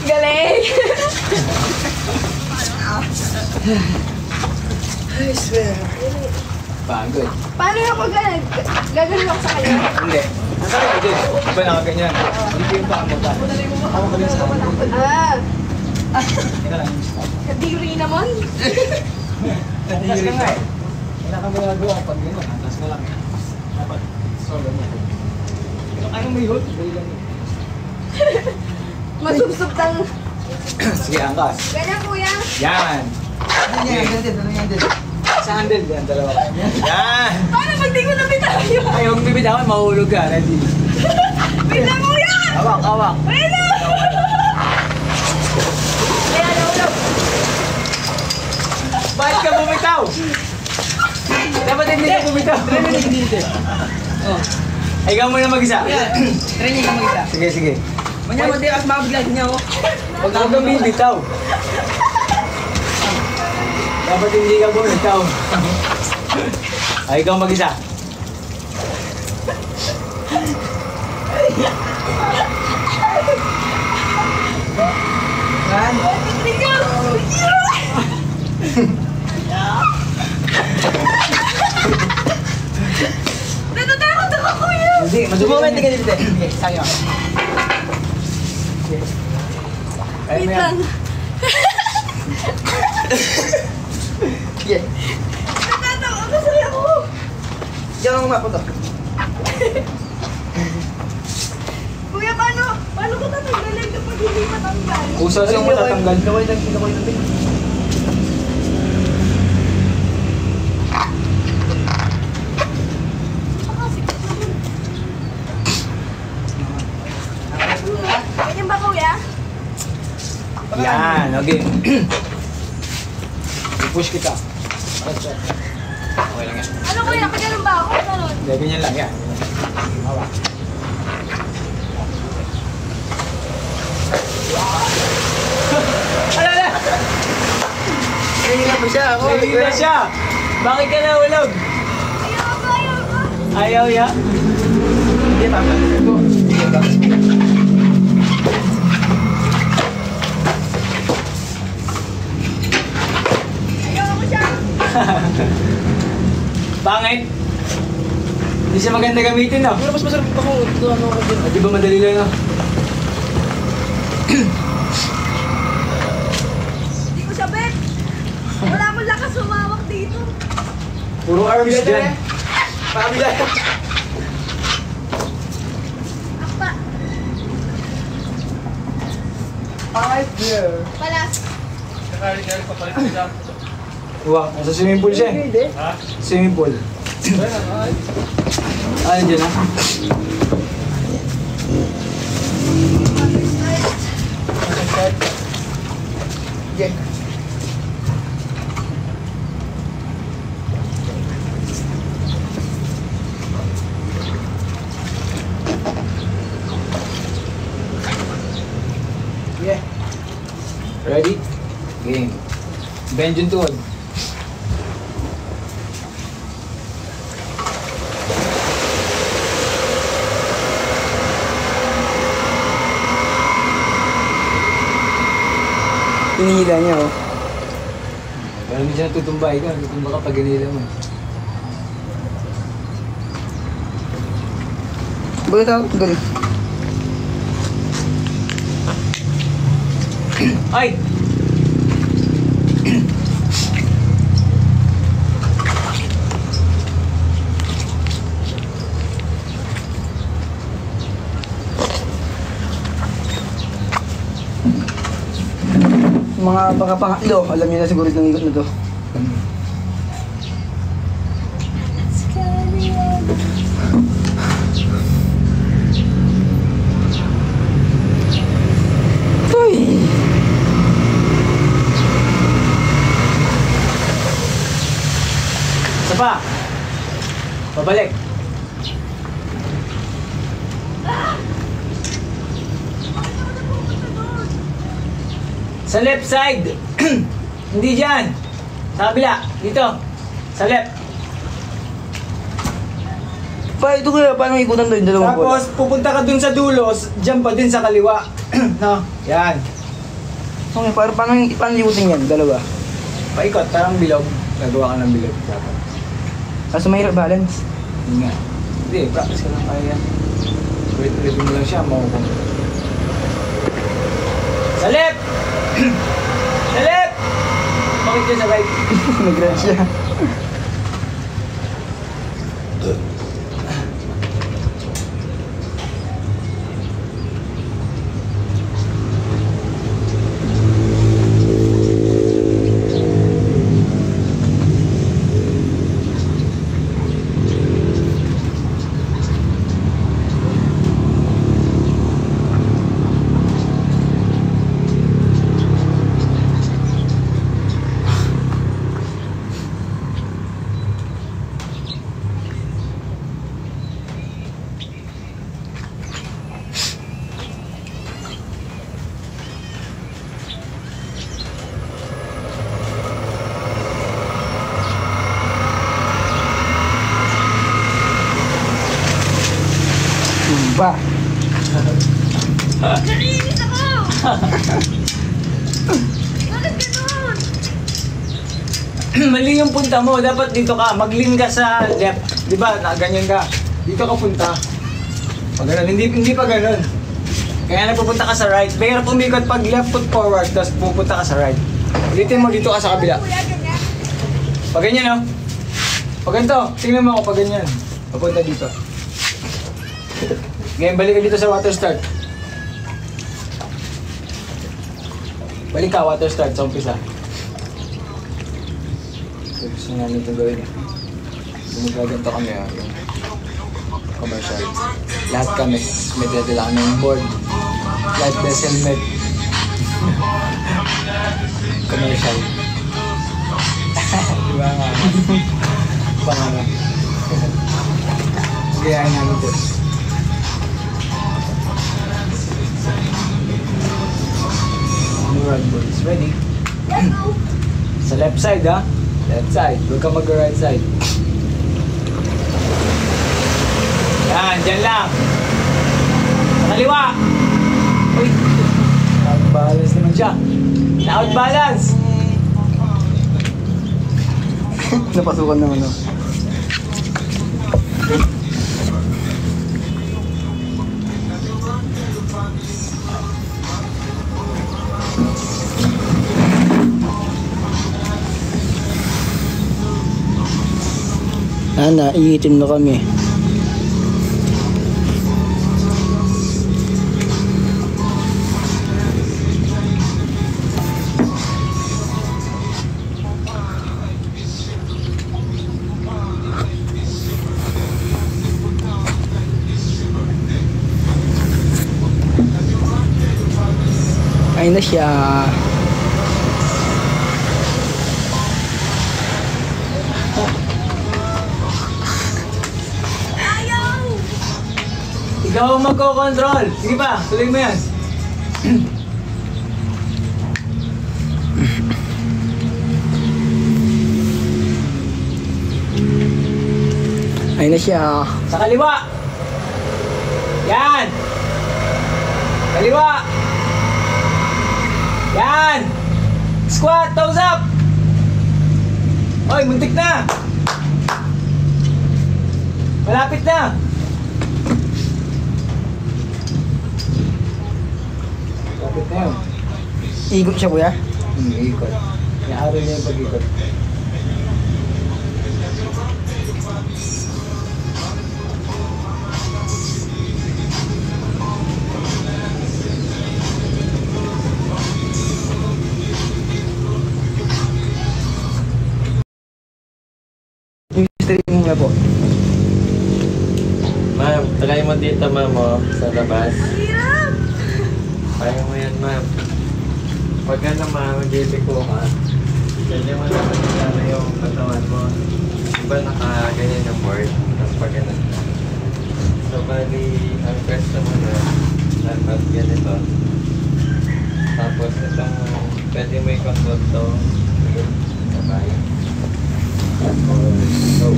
Galing! I swear. Pagod. Paano yung ako gagawin ako sa kanya? Hindi. Nasa ka din. Iba nakaganyan. Hindi yung pakamutan. Ako ka rin sa akin. Ah! Ika lang yung stop. Kadiri naman. Angkas ka nga eh. Kailangan mo nagawa pag gano'n. Angkas mo lang eh. Dapat Ano mo yun? Dali lang yun. Masubsob tang... Sige, angkas. Ganyan, kuya. Yan. Sa handle yan, dalawa kayo. Yan. Paano pag di ko nabitawan yun? Ay, huwag bibitawan, mahulog ka. Ready? Wait lang, kuya! Hawak, hawak. Wait lang! Kaya naulog. Bakit ka bumitaw? Dapat hindi ka bumitaw. Oh. Ay, ikaw muna mag-isa. Training ka mag-isa. Sige, sige. Manya mo di as mabigla niya oh. Huwag kang bumitaw. Dapat hindi ka bumitaw. Ay, ikaw mag-isa. Kan? Natatakot ako, kuya! Hindi, Subukan ka dito. Sige, sayo. Kaya mo Wait yan. lang. Sige. Natatakot kasi ako. Diyan ako mapunta. Kuya, paano ko tatanggalin kapag hindi matanggal? Usa siyang matatanggal. Gawin lang. Ganyan ba, kuya? Yan, okay. I-push kita. Okay lang yan. Ano, kuya? Ganyan ba ako? Ganun. Hindi, ganyan lang yan. Hawak. Alala! Training mo siya ako. Hindi na siya! Bakit ka nahulog? Ayaw ya? Hindi, tama. Sige, tama. Pangit? Hindi siya maganda gamitin, no? Mas masarap pa kung ito ano ko din. Di ba madali lang, no? Hindi ko siya bet. Wala mo lakas sumawak dito. Puro arms dyan. Pakabila. Akpa. Alright, there. Palas. Kakalit-kalit papalit ko siya. Wow, nasa swimming pool siya. Hindi. Ha? Swimming pool. Ah, dyan na. Yeah. Yeah. Ready? Game. Bend yung tuhod. Hinihila niya oh. Parang minsan natutumba ikaw. Natutumba ka pag ganila mo. Bakit ako doon? Ay! Mga baka pangatlo, alam niyo na siguro itong ikot na to. Uy! Isa pa! Pabalik. Sa left side. Hindi dyan. Sa kabila. Dito. Sa left. Pa, ito kaya, paano ikutan to yung dalawang bola? Tapos pupunta ka dun sa dulo. Dyan pa din sa kaliwa. No? Yan. Okay, paano ikutin yan, dalawa? Paikot. Parang bilog. Gagawa ka ng bilog. Dapat. Kaso mahirap balance. Hindi nga. Hindi. Practice ka lang kaya yan. Ulit-ulit mo lang siya. Makukuha. Sa left! Sa left! Bakit yun sa right? Nag-run siya. pa. Naiinis ako! Bakit ganun? Mali yung punta mo. Dapat dito ka. Mag-lean ka sa left. Di ba? Ganyan ka. Dito ka punta. Pag ganun. Hindi pa ganun. Kaya napupunta ka sa right. Pero pumikot pag left foot forward, tapos pupunta ka sa right. Ulitin mo, dito ka sa kabila. Pag ganyan, no? Pag ganito, tingnan mo ako pag ganyan. Papunta dito. Ngayon, balik ka dito sa water start. Balik ka, water start sa umpisa. Gusto nga nito gawin. Gumagaganto kami, yung commercial. Lahat kami, may dala kami ng board. Life vessel med. Commercial. Diba nga? Pangalan. Kaya namin ito. Run boards ready. Sa left side, ha? Left side. Huwag ka mag-right side. Yan, dyan lang. Sa kaliwa. Uy. Out-balance naman siya. Out-balance. Napasukan naman, no? Naiitin mo kami. Ayun na siya. Ikaw ang magko-control. Sige pa, tuloy mo yan. Ayun na siya. Sa kaliwa. Yan. Kaliwa. Yan. Squat, toes up. Oy, muntik na. Malapit na. Malapit na yun. Ikot siya, kuya. Ikot. Inaaro niya yung pag-ikot. Streaming na po. Ma'am, try mo dito, ma'am, oh, sa labas. Hirap! Kaya mo yan, ma'am. Pag ano, ma'am, mag-ibiko ka. Pwede mo naman sana yung katawan mo. Diba nakaganyan yung board? Tapos pag ano na. So, bali, ang pwesto mo na, dapat ganito. Tapos itong, pwede mo i-control to. Sabay. Go.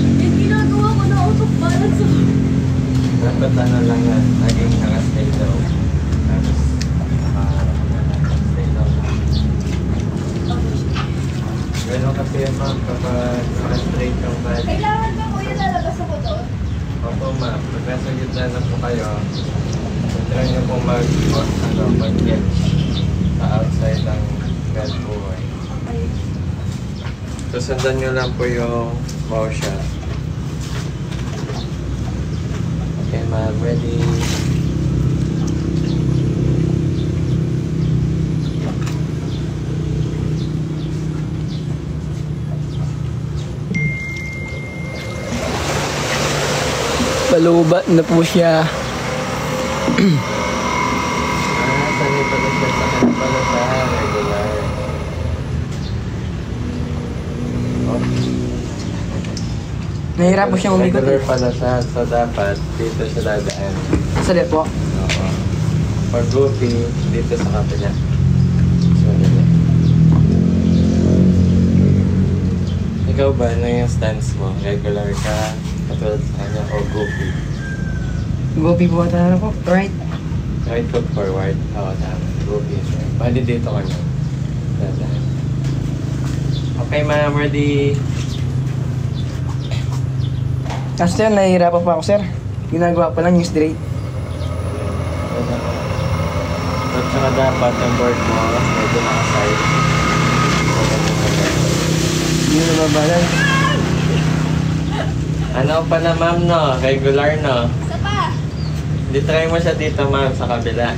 Yung ginagawa ko na auto-balance ako. Dapat ano lang yan, laging naka-stay low. Tapos, stay low. Ganun kasi yung ma'am kapag naka-straight yung body. Kailangan ba ko yung lalabas ako doon? Opo ma'am, pag nasa gitna na po kayo, try nyo po mag-catch sa outside ng bed po. So, sundan nyo lang po yung bow shot. Okay ma'am, ready? Palubat na po siya. Sanay pala siya sa kanya pala sa regular. Nahihirap po siyang umikot. Regular pala siya, so dapat dito siya dadaan. Sa left po. Oo. Pag goofy, dito sa kapila. So, dito. Ikaw ba, ano yung stance mo? Regular ka, katulad sa kanya, o goofy? Gopi po ata na po. Right. Right foot forward. Oo, tama. Gopi. Bali dito ka na. Dahan. Okay, ma'am. Ready? Kasi sir, nahihirapan pa ako sir. Ginagawa pa lang yung straight. At saka dapat ang board mo, medyo nakaside. Hindi na nababalan. Ano pala ma'am no? Regular no? Isa pa. Try mo siya dito ma'am sa kabila.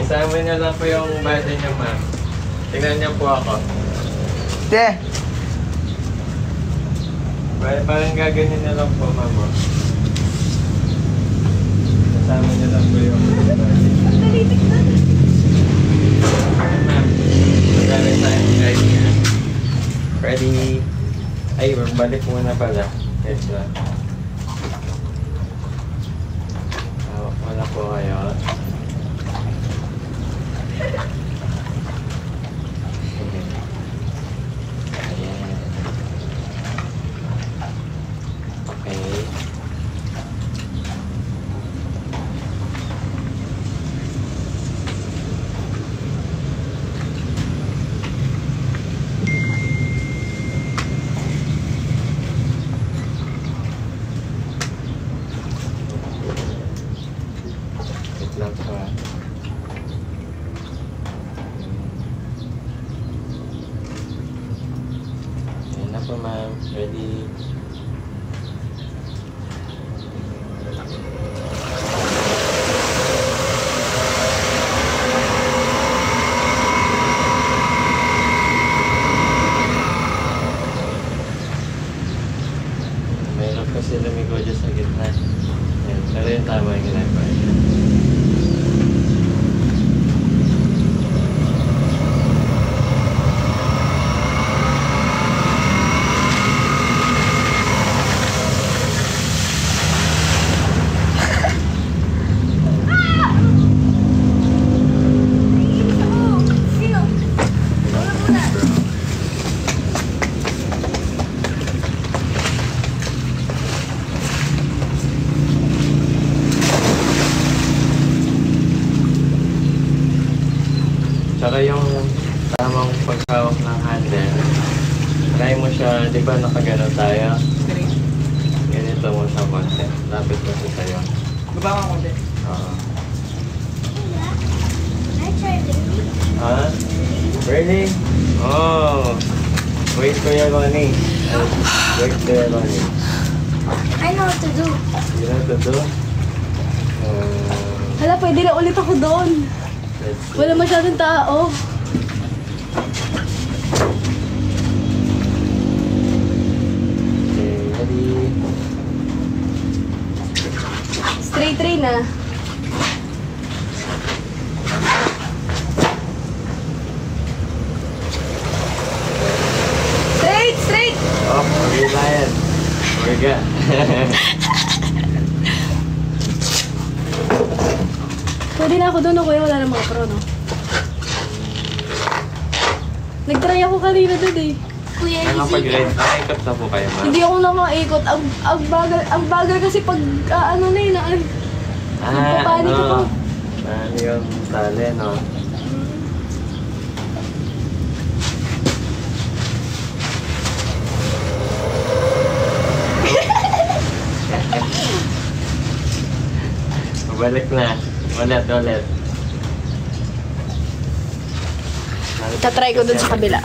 Isama niyo lang po yung body niyo ma'am. Tingnan niyo po ako. Te! Parang gaganyan na lang po ma'am. Isama niyo lang po yung body. Okay ma'am. Magamit tayo guys niya. Ready? Ay, balik muna pala. Yes lang. Wala po kayo. Ayan. Okay. Wait lang po ah. Ayan na po ma'am. Ready? Mayroon kasi lumigo dyan sa gitna. Ayan, pero yung tama yung ginagawa niya. Tsaka yung tamang paghawak ng handle, try mo siya, di ba nakagano tayo? Ganito mo siya konti. Lapit mo siya sa'yo. Baba ka konti. Oo. Ha? Really? Oh! Wait Kuya Ronnie. Wait Kuya Ronnie. I know what to do. You know what to do? Hala, pwede na ulit ako doon. Let's see. Wala masyadong tao. Okay, ready? Straight train na. Straight! Straight! Oh, Lion. Orga. Pwede na ako doon, no, kuya. Wala na mga pro, no? Nag-try ako kanina doon, eh. Kuya, Nakapag-ride. Nakikot na po kayo, ma'am. hindi ako na maikot. Ang bagal kasi pag, ano na yun, nagpapanik ako. Ano yung tali, no? Balik na. Ulit. Tatry ko dun sa kabila.